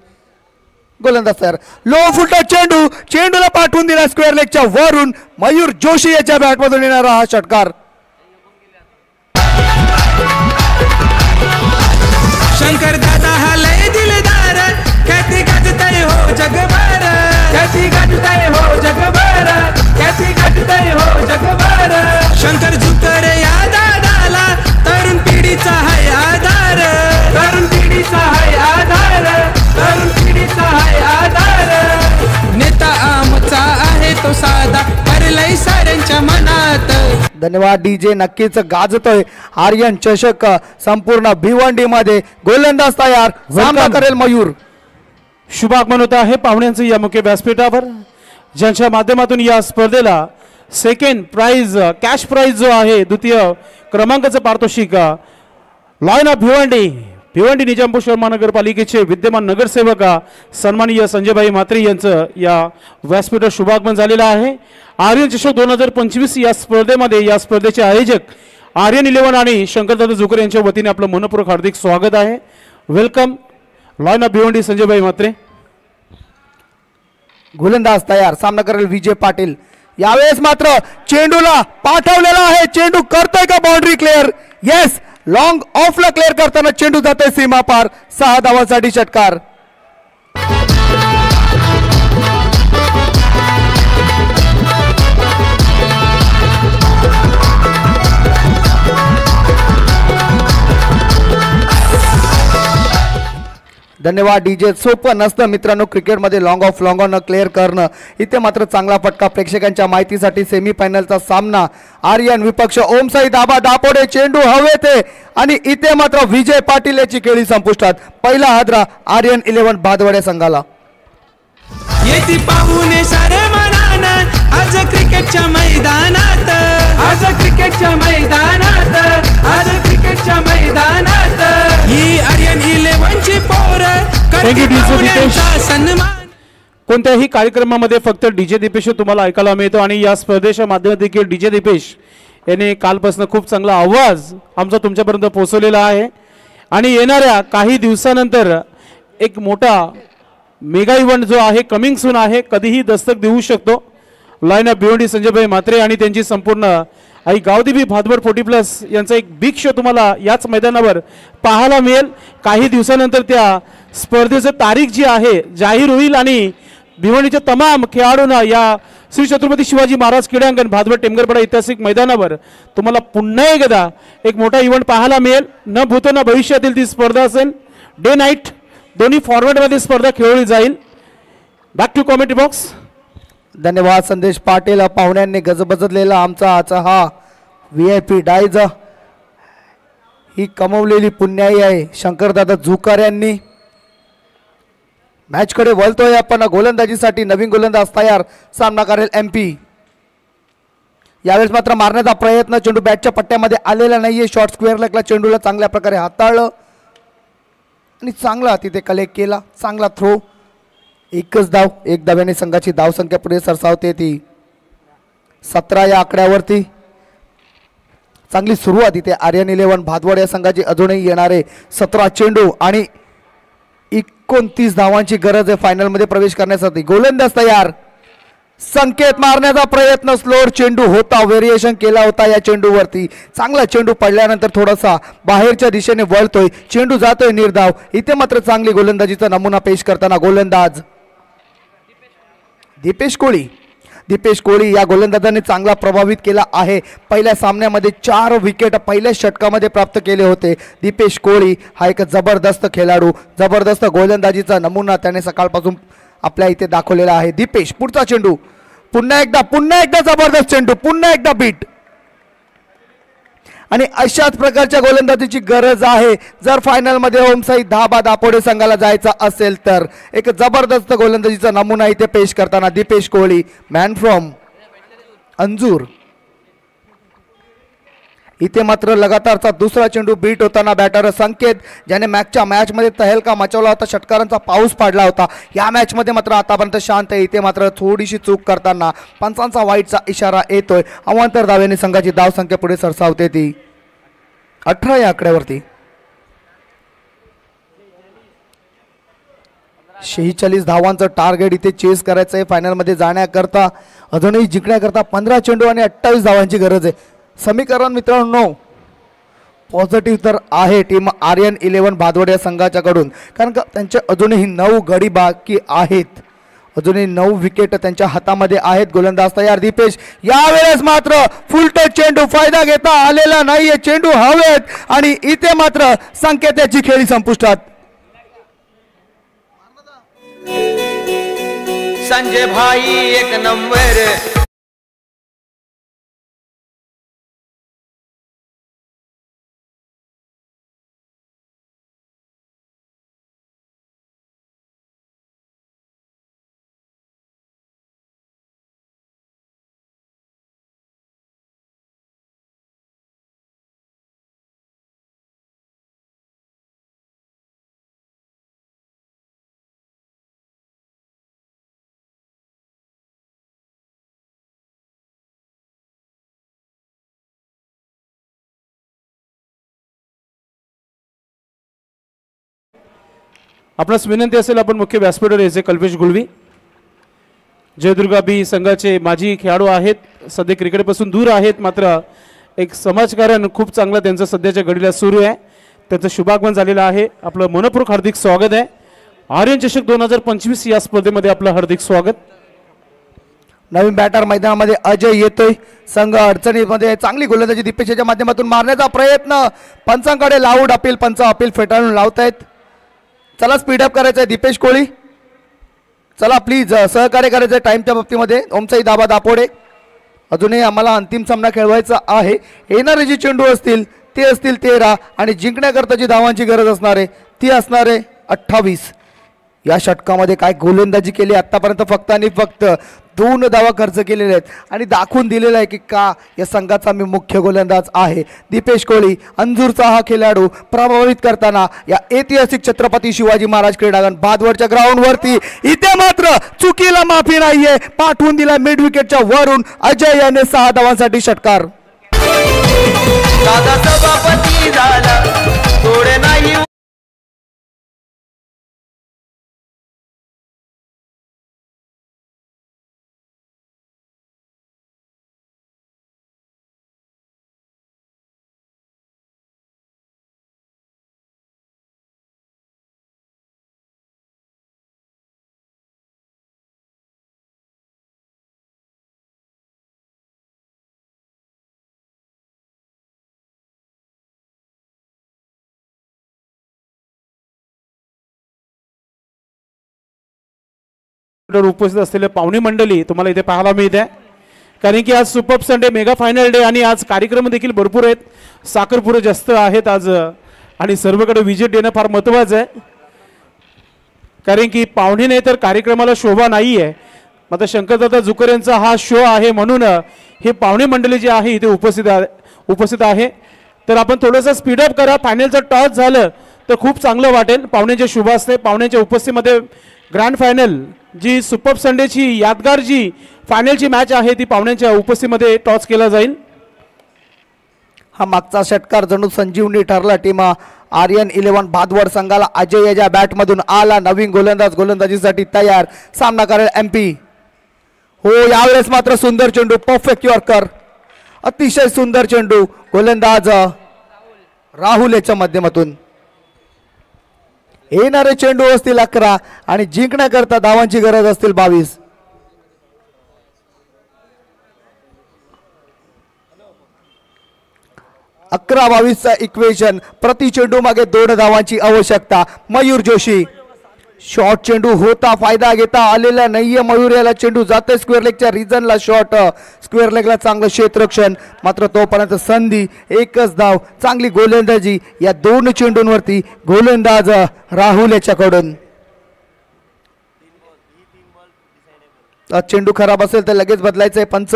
गोलंदाज तयार. लो फुलटा चेंडूला पाठवून दिला स्क्वेअर लेगच्या वरून. मयूर जोशी याच्या बॅटमधून येणारा हा षटकार. शंकर दादा हा लय दिलदार ख्याती गाजतय हो जगभर ख्याती गाजतय हो जगभर ख्याती गाजतय हो जगभर शंकर झुकर या दादाला तरुण पिढीचा हाय आधार तरुण पिढीचा हाय आधार तरुण पिढीचा हाय आधार नेता आमचा आहे तो साधा भरलय साऱ्यांच्या मनात. धन्यवाद DJ. नक्कीच गाजतोय आर्यन चषक संपूर्ण भिवंडी मध्ये. गोलंदाज तयार. सामना करेल मयूर. शुभ आगमन होत आहे पाहुण्यांचं या मुख्य व्यासपीठावर, ज्यांच्या माध्यमातून या स्पर्धेला सेकंड प्राइज कॅश प्राइज जो आहे द्वितीय क्रमांकाचं पारितोषिक लॉयन ऑफ भिवंडी निजामपूर शहर महानगरपालिकेचे विद्यमान नगरसेवक सन्माननीय संजयभाई म्हात्रे यांचं या व्यासपीठावर शुभागमन झालेलं आहे. आर्यन चषक 2025 या स्पर्धेमध्ये या स्पर्धेचे आयोजक आर्यन 11 आणि शंकरदादा जुकर यांच्या वतीने आपलं मनपूर्वक हार्दिक स्वागत आहे. Welcome lion of Bhiwandi Sanjaybhai Mhatre. गोलंदाज तयार. सामना करेल विजय पाटील. यावेळेस मात्र चेंडूला पाठवलेला आहे. चेंडू करतोय का बाउंड्री क्लिअर? येस. लॉंग ऑफला क्लिअर करताना चेंडू जातोय सीमा पार. 6 धावांसाठी षटकार. धन्यवाद DJ. सोपं नसतं मित्रांनो क्रिकेटमध्ये long of long on clear करणं. इथे मात्र चांगला फटका. प्रेक्षकांच्या माहितीसाठी सेमीफायनलचा सामना आर्यन विपक्ष ओमसाई दापोडे. चेंडू हवेत आणि इथे मात्र विजय पाटील याची खेळी संपुष्टात. पहिला हादरा आर्यन 11 भादवड्या संघाला. येती पाहुणे सारे मनान आज क्रिकेटच्या मैदानात आज क्रिकेटच्या मैदानात आज क्रिकेटच्या मैदानात ही आर्यन 11 ची पोर करते सन्मान. कोणत्याही कार्यक्रमामध्ये फक्त DJ दीपेश तुम्हाला ऐकायला मिळतो आणि या स्पर्धेच्या माध्यमातून देखील DJ दीपेश याने कालपासून खूप चांगला आवाज आमचा तुमच्यापर्यंत पोहोचवलेला आहे आणि येणाऱ्या काही दिवसानंतर एक मोठा मेगा इव्हेंट जो आहे कमिंग सून आहे, कधीही दस्तक देऊ शकतो. लाईन ऑफ भिवंडी संजयभाई म्हात्रे आणि त्यांची संपूर्ण आणि गावदेवी भादवड 40+ यांचा एक बिग शो तुम्हाला याच मैदानावर पाहायला मिळेल. काही दिवसानंतर त्या स्पर्धेचं तारीख जी आहे जाहीर होईल आणि भिवंडीच्या तमाम खेळाडूंना या श्री छत्रपती शिवाजी महाराज क्रीडांगण भादवड टेमगरपाडा ऐतिहासिक मैदानावर तुम्हाला पुन्हा एकदा एक मोठा इव्हेंट पाहायला मिळेल. न भूतो न भविष्यातील ती स्पर्धा असेल. डे नाईट दोन्ही फॉर्मॅटमध्ये स्पर्धा खेळवली जाईल. Back to commentary box. धन्यवाद संदेश पाटील. पाहुण्यांनी गजबजलेला आमचा आजचा हा VIP डायज ही कमवलेली पुण्याई आहे शंकरदादा झुकार यांनी. मॅचकडे वळतोय आपण. गोलंदाजीसाठी नवीन गोलंदाज तयार. सामना करेल MP. यावेळेस मात्र मारण्याचा प्रयत्न. चेंडू बॅटच्या पट्ट्यामध्ये आलेला नाहीये. शॉर्ट स्क्वेअर लेगला चेंडूला चांगल्या प्रकारे हाताळलं आणि चांगला तिथे कलेक्ट केला. चांगला थ्रो. एकच धाव. एक धाव्याने संघाची धावसंख्या पुढे सरसावते ती 17 या आकड्यावरती. चांगली सुरुवात इथे आर्यन 11 भादवड या संघाची. अजूनही येणारे 17 चेंडू आणि 29 धावांची गरज आहे फायनलमध्ये प्रवेश करण्यासाठी. गोलंदाज तयार. संकेत मारण्याचा प्रयत्न. स्लोअर चेंडू होता. व्हेरिएशन केला होता या चेंडूवरती. चांगला चेंडू पडल्यानंतर थोडासा बाहेरच्या दिशेने वळतोय. चेंडू जातोय निर्धाव. इथे मात्र चांगली गोलंदाजीचा नमुना पेश करताना गोलंदाज दीपेश कोळी. दीपेश कोळी या गोलंदाजाने चांगला प्रभावित केला आहे. पहिल्या सामन्यामध्ये 4 विकेट पहिल्या षटकामध्ये प्राप्त केले होते. दीपेश कोळी हा एक जबरदस्त खेळाडू. जबरदस्त गोलंदाजीचा नमुना त्याने सकाळपासून आपल्या इथे दाखवलेला आहे. दीपेश पुढचा चेंडू. पुन्हा एकदा जबरदस्त चेंडू. पुन्हा एकदा बीट. आणि अशाच प्रकारच्या गोलंदाजीची गरज आहे जर फायनलमध्ये ओमसाई धाबा दापोडे संघाला जायचा असेल तर. एक जबरदस्त गोलंदाजीचा नमुना इथे पेश करताना दीपेश कोहली मॅन फ्रॉम अंजूर. इथे मात्र लगातारचा दुसरा चेंडू बीट होताना बॅटर संकेत ज्याने मॅचच्या मॅचमध्ये तहेलका मचवला होता. षटकारांचा पाऊस पाडला होता. या मॅचमध्ये मात्र आतापर्यंत शांत आहे. इथे मात्र थोडीशी चूक करताना पंचांचा वाईटचा इशारा येतोय. अवांतर धावेने संघाची धावसंख्या पुढे सरसावते ती 18 या आकड्यावरती. 46 धावांचं टार्गेट इथे चेस करायचं आहे फायनलमध्ये जाण्याकरता. अजूनही जिंकण्याकरता 15 चेंडू आणि 28 धावांची गरज आहे. समीकरण मित्रांनो पॉझिटिव्ह तर आहे टीम आर्यन 11 भादवड या संघाच्याकडून. कारण का त्यांचे अजूनही 9 गडी बाकी आहेत. अजूनही 9 विकेट त्यांच्या हातामध्ये आहेत. गोलंदाज तयार दीपेश. यावेळेस मात्र फुलटच चेंडू. फायदा घेता आलेला नाहीये. चेंडू हवेत आणि इथे मात्र संकेताची खेळी संपुष्टात. संजय भाई एक नंबर. आपणास विनंती असेल आपण मुख्य व्यासपीठावर यायचे. कल्पेश गुळवी जयदुर्गा बी संघाचे माजी खेळाडू आहेत. सध्या क्रिकेटपासून दूर आहेत मात्र एक समाजकारण खूप चांगलं त्यांचं सध्याच्या घडीला सुरू आहे. त्यांचं शुभागमन झालेलं आहे. आपलं मनपूर्वक हार्दिक स्वागत आहे. आर्यन चषक 2025 या स्पर्धेमध्ये आपलं हार्दिक स्वागत. नवीन बॅटर मैदानामध्ये अजय येतोय. संघ अडचणीमध्ये. चांगली गोलंदाजी दीपेशच्या माध्यमातून मारण्याचा प्रयत्न. पंचांकडे लाऊड अपील. पंच अपील फेटाळून लावतायत. चला स्पीडअप करायचं आहे दीपेश कोहली. चला प्लीज सहकार्य करायचं आहे टाईमच्या बाबतीमध्ये. ओमसाई दाबा दापोडे. अजूनही आम्हाला अंतिम सामना खेळवायचा आहे. येणारे जे चेंडू असतील ते असतील 13 आणि जिंकण्याकरता जी धावांची गरज असणार आहे ती असणार आहे 28. या षटकामध्ये काय गोलंदाजी केली आतापर्यंत. फक्त आणि फक्त 2 धावा खर्च केलेले आहेत आणि दाखवून दिलेला आहे की का या संघाचा मी मुख्य गोलंदाज आहे. दीपेश कोहली अंजूरचा हा खेळाडू प्रभावित करताना या ऐतिहासिक छत्रपती शिवाजी महाराज क्रीडांगण भादवडच्या ग्राउंडवरती. इथे मात्र चुकीला माफी नाहीये. पाठवून दिला मिड विकेटच्या वरून. अजय याने 6 धावांसाठी षटकार. दादा सभापती झाला थोडे नाही व्यासपीठावर उपस्थित असलेले पाहुणे मंडळी तुम्हाला इथे पाहायला मिळत आहे. कारण की आज super Sunday mega final day आणि आज कार्यक्रम देखील भरपूर आहेत. साखरपुडे जास्त आहेत आज आणि सर्वकडे विजिट देणं फार महत्त्वाचं आहे. कारण की पाहुणे नाही तर कार्यक्रमाला शोभा नाही आहे. मात्र शंकरदादा जुकर यांचा हा शो आहे म्हणून हे पाहुणे मंडळी जे आहे इथे उपस्थित आहे. तर आपण थोडंसं स्पीडअप करा. फायनलचं टॉस झालं तर खूप चांगलं वाटेल. पाहुण्यांचे शुभ असते. पाहुण्यांच्या उपस्थितीमध्ये ग्रँड फायनल जी सुपर संडेची यादगार जी फायनलची मॅच आहे ती पाहुण्यांच्या उपस्थितीमध्ये टॉस केला जाईल. हा मागचा षटकार जणू संजीवनी ठरला. टीम आर्यन 11 भादवड संघाला अजय याच्या बॅटमधून आला. नवीन गोलंदाज गोलंदाजीसाठी तयार. सामना करेल MP. हो यावेळेस मात्र सुंदर चेंडू. Perfect yorker. अतिशय सुंदर चेंडू. गोलंदाज राहुल याच्या माध्यमातून. येणारे चेंडू असतील 11 आणि जिंकण्याकरता धावांची गरज असतील 22. अकरा 22चा इक्वेशन. प्रति चेंडू मागे 2 धावांची आवश्यकता. मयूर जोशी शॉर्ट चेंडू होता. फायदा घेता आलेला नाहीये. मयूर याला चेंडू जाते स्क्वेअर लेगच्या रिजनला. शॉर्ट स्क्वेअर लेगला चांगलं क्षेत्ररक्षण. मात्र तोपर्यंत संधी. एकच धाव. चांगली गोलंदाजी या 2 चेंडूंवरती गोलंदाज राहुल याच्याकडून. चेंडू खराब असेल तर लगेच बदलायचंय. पंच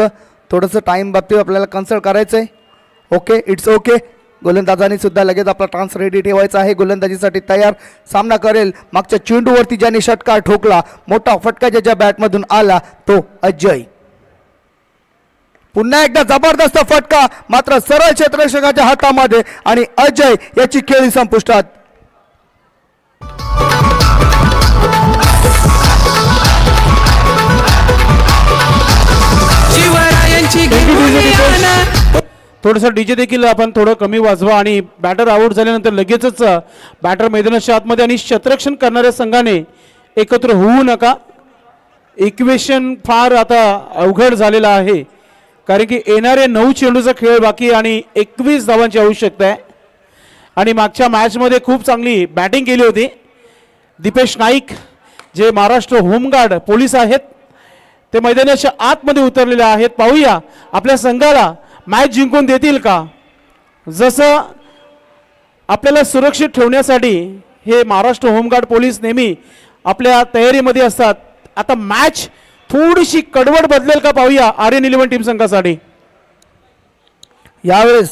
थोडंसं टाइम बाबतीत आपल्याला कन्सल्ट करायचंय. Okay it's okay. गोलंदाजांनी सुद्धा लगेच आपला ट्रान्स रेडी ठेवायचा आहे. गोलंदाजीसाठी तयार. सामना करेल मागच्या चेंडूवरती ज्याने षटकार ठोकला. मोठा फटका ज्याच्या बॅटमधून आला तो अजय. पुन्हा एकदा जबरदस्त फटका. मात्र सरळ क्षेत्ररक्षकाच्या हातामध्ये आणि अजय याची खेळी संपुष्टात. शिवरायांची थोडंसं डीजे देखील आपण थोडं कमी वाजवा आणि बॅटर आउट झाल्यानंतर लगेचच बॅटर मैदानाच्या आतमध्ये आणि क्षेत्ररक्षण करणाऱ्या संघाने एकत्र होऊ नका. इक्वेशन फार आता अवघड झालेला आहे. कारण की येणारे 9 चेंडूचा खेळ बाकी आणि 21 धावांची आवश्यकता आहे. आणि मागच्या मॅचमध्ये खूप चांगली बॅटिंग केली होती. दीपेश नाईक जे महाराष्ट्र होमगार्ड पोलीस आहेत ते मैदानाच्या आतमध्ये उतरलेले आहेत. पाहूया आपल्या संघाला मॅच जिंकून देतील का. जसं आपल्याला सुरक्षित ठेवण्यासाठी हे महाराष्ट्र होमगार्ड पोलीस नेहमी आपल्या तयारीमध्ये असतात. आता मॅच थोडीशी कडवड बदलेल का पाहूया आर्यन 11 टीम संघासाठी. यावेळेस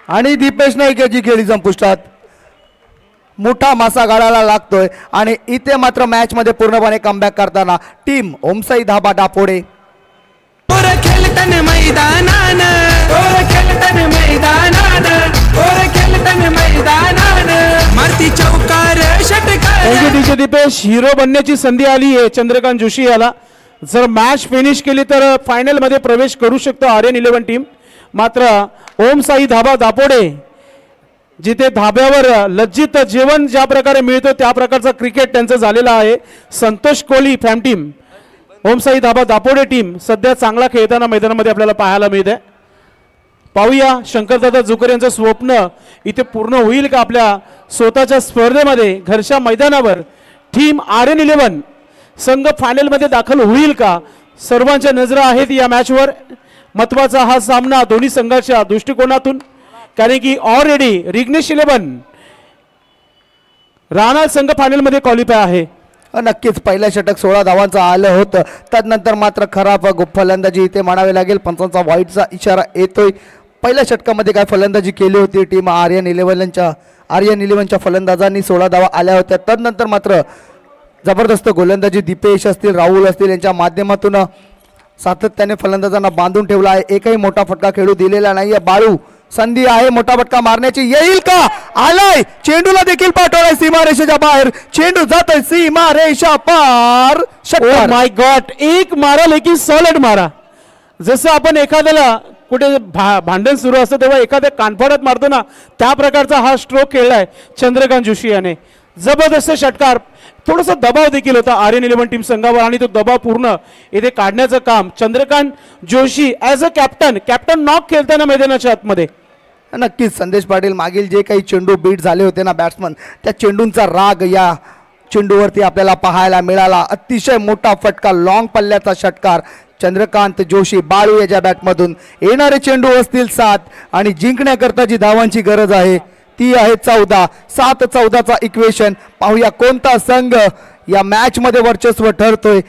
आणि दीपेश नाईक याची खेळी संपुष्टात. मोठा मासा गाडाला लागतोय आणि इथे मात्र मॅच मध्ये पूर्णपणे कमबॅक करताना टीम ओमसाई धाबा दापोडे. खेळतन मैदानान खेळतन मैदानान खेळतन मैदानान मारती चौकार षटकार. दीपेश हिरो बनण्याची संधी आली आहे चंद्रकांत जोशी याला. जर मॅच फिनिश केली तर फायनल मध्ये प्रवेश करू शकतो आर्यन 11 टीम. मात्र ओमसाई धाबा दापोडे जिथे धाब्यावर लज्जित जेवण ज्या प्रकारे मिळतो त्या प्रकारचा क्रिकेट त्यांचं झालेलं आहे. संतोष कोहली फॅम टीम ओमसाई धाबा दापोडे टीम सध्या चांगला खेळताना मैदानामध्ये आपल्याला पाहायला मिळते. पाहूया शंकरदादा जुकर यांचं स्वप्न इथे पूर्ण होईल का. आपल्या स्वतःच्या स्पर्धेमध्ये घरच्या मैदानावर टीम आर्यन 11 संघ फायनलमध्ये दाखल होईल का. सर्वांच्या नजरा आहेत या मॅचवर. महत्वाचा हा सामना दोन्ही संघाच्या दृष्टिकोनातून. कारण की ऑलरेडी रिग्नेश 11 राणा संघ फायनलमध्ये क्वालिफाय आहे. नक्कीच पहिल्या षटक 16 धावांचं आलं होतं. त्यानंतर मात्र खराब फलंदाजी इथे म्हणावे लागेल. पंचांचा व्हाईटचा इशारा येतोय. पहिल्या षटकामध्ये काय फलंदाजी केली होती टीम आर्यन 11च्या फलंदाजांनी 16 धावा आल्या होत्या. त्यानंतर मात्र जबरदस्त गोलंदाजी दीपेश असतील राहुल असतील यांच्या माध्यमातून सातत्याने फलंदाजांना बांधून ठेवला आहे. एकही मोठा फटका खेळू दिलेला नाहीये. बाळू संधी आहे मोठा फटका मारण्याची. येईल का. आलाय. चेंडूला देखील पाठवलाय सीमारेषेच्या बाहेर. चेंडू जातोय सीमारेषा पार. Oh my God. एक मारा लेकिन सॉलिड मारा. जसं आपण एखाद्याला कुठे भांडण सुरू असतं तेव्हा एखाद्या कानफाडात मारतो ना त्या प्रकारचा हा स्ट्रोक खेळलाय चंद्रकांत जोशी याने. जबरदस्त षटकार. थोडासा दबाव देखील होता आर्यन 11 टीम संघावर आणि तो दबाव पूर्ण इथे काढण्याचं काम Chandrakant Joshi as a captain knock खेळताना मैदानाच्या आतमध्ये. नक्कीच संदेश पाटील मागील जे काही चेंडू बीट झाले होते ना बॅट्समन त्या चेंडूंचा राग या चेंडूवरती आपल्याला पाहायला मिळाला. अतिशय मोठा फटका, लॉंग पल्ल्याचा षटकार चंद्रकांत जोशी बाळू याच्या बॅटमधून. येणारे चेंडू असतील 7 आणि जिंकण्याकरता जी धावांची गरज आहे ती आहे 14. 7-14चा इक्वेशन. पाहूया कोणता संघ या मॅच मध्ये वर्चस्व ठरतोय.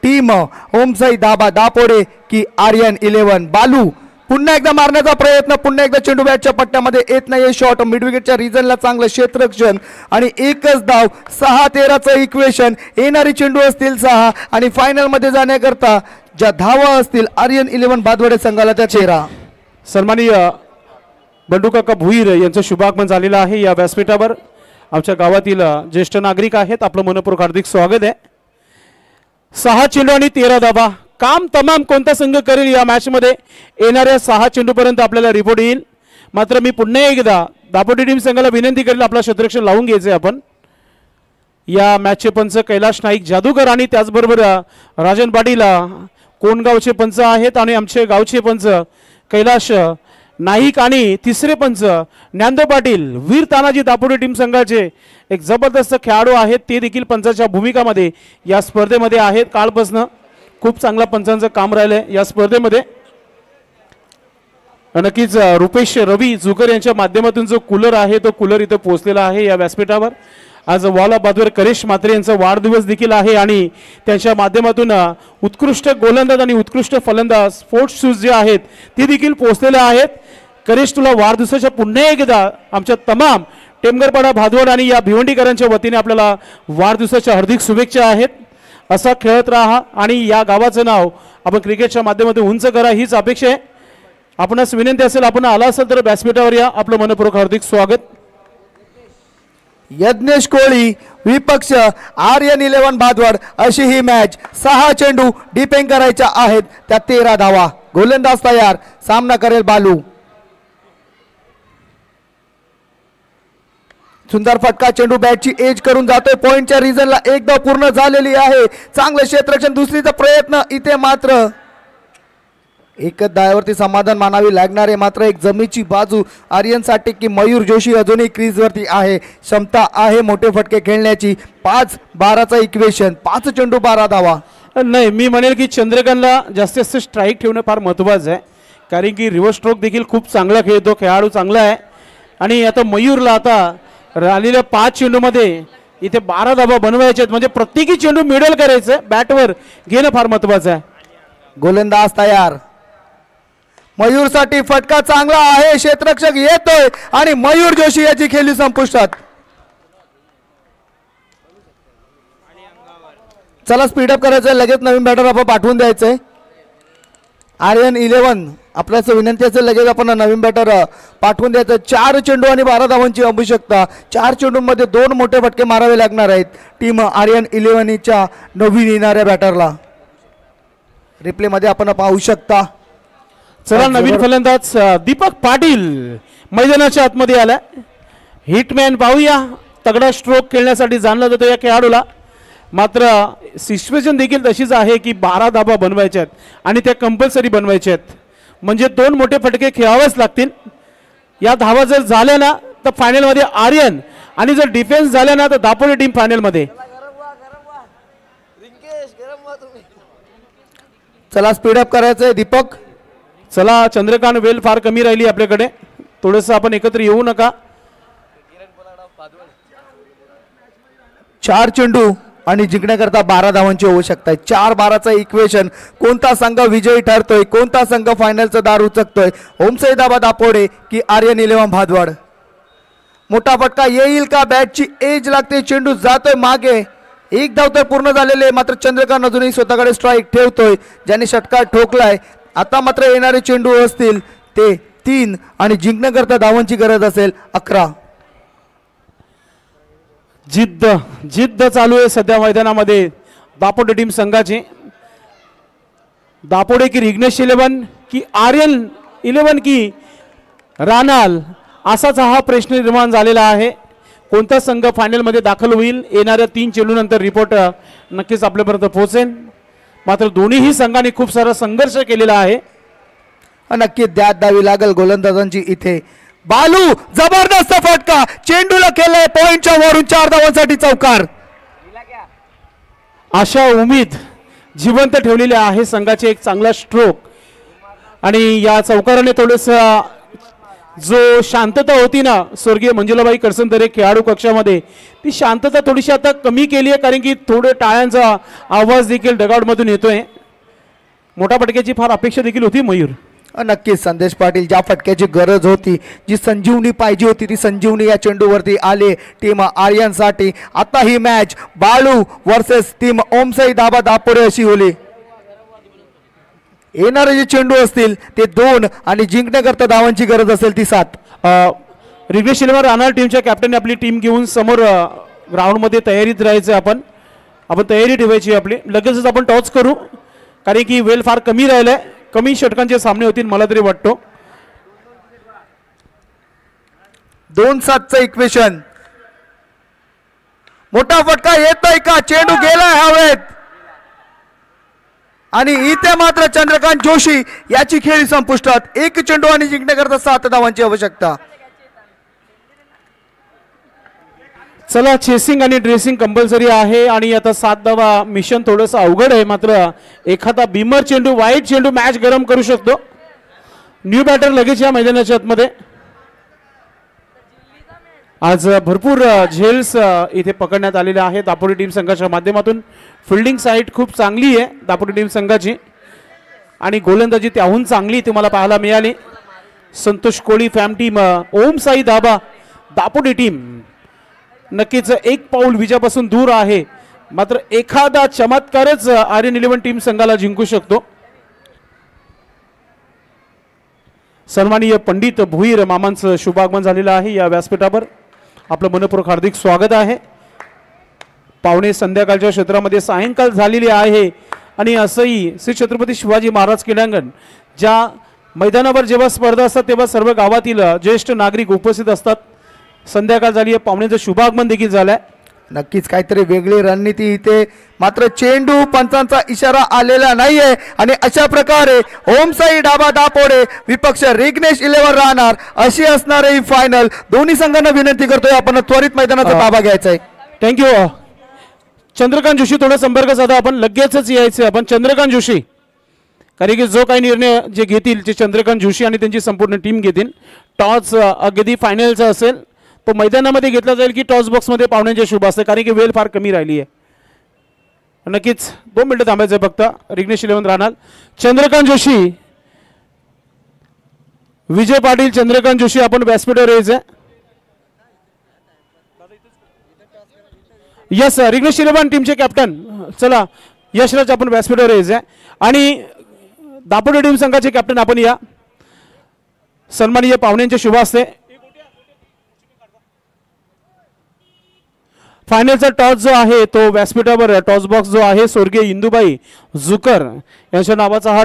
टीम ओमसाई दाबा दापोडे की आर्यन 11. बालू पुन्हा एकदा मारण्याचा प्रयत्न, पुन्हा एकदा चेंडू बॅटच्या पट्ट्यामध्ये येत नाहीये. शॉट मिड विकेटच्या रिजनला चांगलं क्षेत्ररक्षण आणि एकच धाव. 6-13चं इक्वेशन. येणारी चेंडू असतील 6 आणि फायनल मध्ये जाण्याकरता ज्या धावा असतील आर्यन 11 भादवडे संघाला त्या 13. सन्माननीय बंडू काका भुईर यांचं शुभागमन झालेलं आहे या व्यासपीठावर. आमच्या गावातील ज्येष्ठ नागरिक आहेत, आपलं मनपूर्वक हार्दिक स्वागत आहे. 6 चेंडू आणि 13 धावा. काम तमाम कोणता संघ करेल या मॅच मध्ये येणाऱ्या 6 चेंडूपर्यंत आपल्याला रिपोर्ट येईल. मात्र मी पुन्हा एकदा दापोडी टीम संघाला विनंती करेल, आपला क्षेत्ररक्षण लावून घ्यायचे आपण. या मॅचचे पंच कैलाश नाईक जादूगर आणि त्याचबरोबर राजन पाटील कोणगावचे पंच आहेत आणि आमचे गावचे पंच कैलाश नाईक आणि तिसरे पंच ज्ञानदेव पाटील वीर तानाजी दापोडी टीम संघाचे एक जबरदस्त खेळाडू आहेत. ते देखील पंचाच्या भूमिकामध्ये या स्पर्धेमध्ये आहेत. कालपासून खूप चांगला पंचांचं काम राहिलंय या स्पर्धेमध्ये. नक्कीच रुपेश रवी जुकर यांच्या माध्यमातून जो कूलर आहे तो कूलर इथं पोहोचलेला आहे या व्यासपीठावर. आज वाला बादवर करेश म्हात्रे यांचा वाढदिवस देखील आहे आणि त्यांच्या माध्यमातून उत्कृष्ट गोलंदाज आणि उत्कृष्ट फलंदाज स्पोर्ट्स शूज जे आहेत ते देखील पोहोचलेले आहेत. करेश, तुला वाढदिवसाच्या पुन्हा एकदा आमच्या तमाम टेमगरपाडा भादवड आणि या भिवंडीकरांच्या वतीने आपल्याला वाढदिवसाच्या हार्दिक शुभेच्छा आहेत. असा खेळत राहा आणि या गावाचं नाव आपण क्रिकेटच्या माध्यमातून उंच करा हीच अपेक्षा आहे. आपणास विनंती असेल, आपण आला असेल तर व्यासपीठावर या. आपलं मनपूर्वक हार्दिक स्वागत. यज्ञेश कोळी विपक्ष आर्यन 11 भादवड अशी ही मॅच. 6 चेंडू डिपेंड करायच्या आहेत, त्या 13 धावा. गोलंदाज तयार, सामना करेल बालू. सुंदर फटका, चेंडू बॅटची एज करून जातोय. पॉइंटच्या रिजनला एक धाव पूर्ण झालेली आहे. चांगलं क्षेत्ररक्षण, दुसरीचा प्रयत्न. इथे मात्र एकच धावावरती समाधान मानावी लागणार आहे. मात्र एक जमीची बाजू आर्यनसाठी की मयूर जोशी अजूनही क्रीजवरती आहे. क्षमता आहे मोठे फटके खेळण्याची. 5-12चं इक्वेशन. 5 चेंडू 12 धावा. नाही, मी म्हणेल की चंद्रकांतला जास्तीत जास्त स्ट्राईक ठेवणं फार महत्त्वाचं आहे, कारण की रिव्हर्स स्ट्रोक देखील खूप चांगला खेळतो, खेळाडू चांगला आहे. आणि आता मयूरला आता आलेल्या 5 चेंडूमध्ये इथे 12 धावा बनवायचे आहेत, म्हणजे प्रत्येकी चेंडू मिडल करायचं, बॅटवर घेणं फार महत्त्वाचं आहे. गोलंदाज तयार. मयूरसाठी फटका चांगला आहे. क्षेत्ररक्षक येतोय आणि मयूर जोशी याची खेळी संपुष्टात. चला स्पीडअप करायचंय, लगेच नवीन बॅटर आपण पाठवून द्यायचंय. आर्यन 11 आपल्याच विनंती असेल, लगेच आपण नवीन बॅटर पाठवून द्यायचं. 4 चेंडू आणि 12 धावांची आवश्यकता. 4 चेंडूंमध्ये 2 मोठे फटके मारावे लागणार आहेत टीम आर्यन 11च्या नवीन येणाऱ्या बॅटरला. रिप्ले मध्ये आपण पाहू शकता. चला नवीन फलंदाज दीपक पाटील मैदानाच्या आतमध्ये आला. हिटमॅन पाहूया, तगडा स्ट्रोक खेळण्यासाठी जाणला जातो या खेळाडूला. मात्र सिच्युएशन देखील तशीच आहे की 12 धाबा बनवायच्या आहेत आणि त्या कंपल्सरी बनवायच्या आहेत, म्हणजे 2 मोठे फटके खेळावेच लागतील. या धावा जर झाल्या ना तर फायनलमध्ये आर्यन, आणि जर डिफेन्स झाल्या ना तर दापोली टीम फायनलमध्ये. चला स्पीडअप करायचंय दीपक. चला चंद्रकांत, वेल फार कमी राहिली आपल्याकडे, थोडंसं आपण एकत्र येऊ नका. 4 चेंडू आणि जिंकण्याकरता 12 धावांची आवश्यकता आहे. 4-12चं इक्वेशन. कोणता संघ विजयी ठरतोय, कोणता संघ फायनलचं दार उचकतोय, ओमसैदाबाद दापोडे की आर्यन 11 भादवड. मोठा फटका येईल का, बॅटची एज लागते, चेंडू जातोय मागे. 1 धाव तर पूर्ण झालेले, मात्र चंद्रकांत अजूनही स्वतःकडे स्ट्राईक ठेवतोय, ज्याने षटकार ठोकलाय. आता मात्र येणारे चेंडू असतील ते 3 आणि जिंकण्याकरता धावांची गरज असेल 11. जिद्द चालू आहे सध्या मैदानामध्ये दापोडे टीम संघाची. दापोडे की रिग्नेश 11 की आर्यन 11 की रानाल, असाच हा प्रश्न निर्माण झालेला आहे. कोणता संघ फायनलमध्ये दाखल होईल, येणाऱ्या 3 चेंडूनंतर रिपोर्ट नक्कीच आपल्यापर्यंत पोहोचेल. मात्र दोन्हीही संघांनी खूप सारा संघर्ष केलेला आहे. नक्की द्यात द्यावी लागेल गोलंदाजांची इथे. बालू जबरदस्त फटका, चेंडूला केलंय पॉइंटच्या वरून 4 धावांसाठी चौकार. आशा उमेद जिवंत ठेवलेली आहे संघाचे एक चांगला स्ट्रोक आणि या चौकाराने थोडंसं जो शांतता होती ना स्वर्गीय मंजुलाबाई करसनदरे खेळाडू कक्षामध्ये ती शांतता थोडीशी आता कमी केली आहे कारण की थोडे टाळ्यांचा आवाज देखील डगआउटमधून येतोय. मोठ्या फटक्याची फार अपेक्षा देखील होती मयूर. नक्कीच संदेश पाटील ज्या फटक्याची गरज होती जी संजीवनी पाहिजे होती ती संजीवनी या चेंडूवरती आले टीम आर्यनसाठी. आता ही match Balu versus team Omsai दाबा दापोरे अशी होली. येणारे जे चेंडू असतील ते 2 आणि जिंकण्याकरता धावांची गरज असेल ती 7. रिग्नेश इलेव्हन राहणार टीमच्या कॅप्टनने आपली टीम घेऊन समोर ग्राउंडमध्ये तयारीत राहायचं. आपण तयारी ठेवायची आपली. लगेचच आपण टॉच करू कारण की वेळ फार कमी राहिलाय. कमी षटकांचे सामने होतील मला तरी वाटतो. 2-7चं इक्वेशन. मोठा फटका येतोय का? चेंडू गेलाय हवेत आणि इथे मात्र चंद्रकांत जोशी याची खेळी संपुष्टात. 1 चेंडू आणि जिंकण्याकरता 7 धावांची आवश्यकता. चला चेसिंग आणि ड्रेसिंग कंपल्सरी आहे आणि आता 7 धावा मिशन थोडंसं अवघड आहे. मात्र एखादा बिमर चेंडू वाईट चेंडू मॅच गरम करू शकतो. न्यू बॅटर लगेच या मैदानाच्या आतमध्ये. आज भरपूर झेल्स इथे पकडण्यात आलेले आहेत दापोली टीम संघाच्या माध्यमातून. फिल्डिंग साईड खूप चांगली आहे दापोली टीम संघाची आणि गोलंदाजी त्याहून चांगली तुम्हाला पाहायला मिळाली. संतोष कोळी फॅम टीम ओम साई दाबा दापोली टीम नक्कीच 1 पाऊल विजयापासून दूर आहे. मात्र एखादा चमत्कारच आर्यन इलेव्हन टीम संघाला जिंकू शकतो. सन्माननीय पंडित भुईर मामांचं शुभागमन झालेलं आहे या व्यासपीठावर. आपलं मनपूर्वक हार्दिक स्वागत आहे. पावणे संध्याकाळच्या क्षेत्रामध्ये सायंकाळ झालेली आहे आणि असंही श्री छत्रपती शिवाजी महाराज क्रीडांगण ज्या मैदानावर जेव्हा स्पर्धा असतात तेव्हा सर्व गावातील ज्येष्ठ नागरिक उपस्थित असतात. संध्याकाळ झाली आहे. पाहुण्यांचं शुभागमन देखील झालंय. नक्कीच काहीतरी वेगळी रणनीती इथे. मात्र चेंडू पंचांचा इशारा आलेला नाहीये आणि अशा प्रकारे ओमसाई डाबा दापोडे विपक्ष रिग्नेश इलेव्हन राहणार अशी असणार ही फायनल. दोन्ही संघांना विनंती करतोय आपण त्वरित मैदानाचा ताबा घ्यायचा आहे. थँक्यू. चंद्रकांत जोशी थोडा संपर्क साधा. आपण लगेचच यायचं. आपण चंद्रकांत जोशी कारण की जो काही निर्णय जे घेतील ते चंद्रकांत जोशी आणि त्यांची संपूर्ण टीम घेतील. टॉस अगदी फायनलचा असेल तो मैदानामध्ये घेतला जाईल की टॉस बॉक्समध्ये पाहुण्यांच्या शुभ असते कारण की वेळ फार कमी राहिली आहे. नक्कीच 2 मिनिटं थांबायचं फक्त. रिग्नेश इलेव्हन राहणार. चंद्रकांत जोशी विजय पाटील चंद्रकांत जोशी आपण व्यासपीठावर यायचं. यस रिग्नेश इलेव्हन टीमचे कॅप्टन चला यशराज आपण व्यासपीठावर यायचं आणि दापोली टीम संघाचे कॅप्टन आपण या. सन्माननीय पाहुण्यांच्या शुभ असते. फायनलचा टॉस जो आहे तो व्यासपीठावर टॉस बॉक्स जो आहे स्वर्गीय इंदुबाई जुकर यांच्या नावाचा हा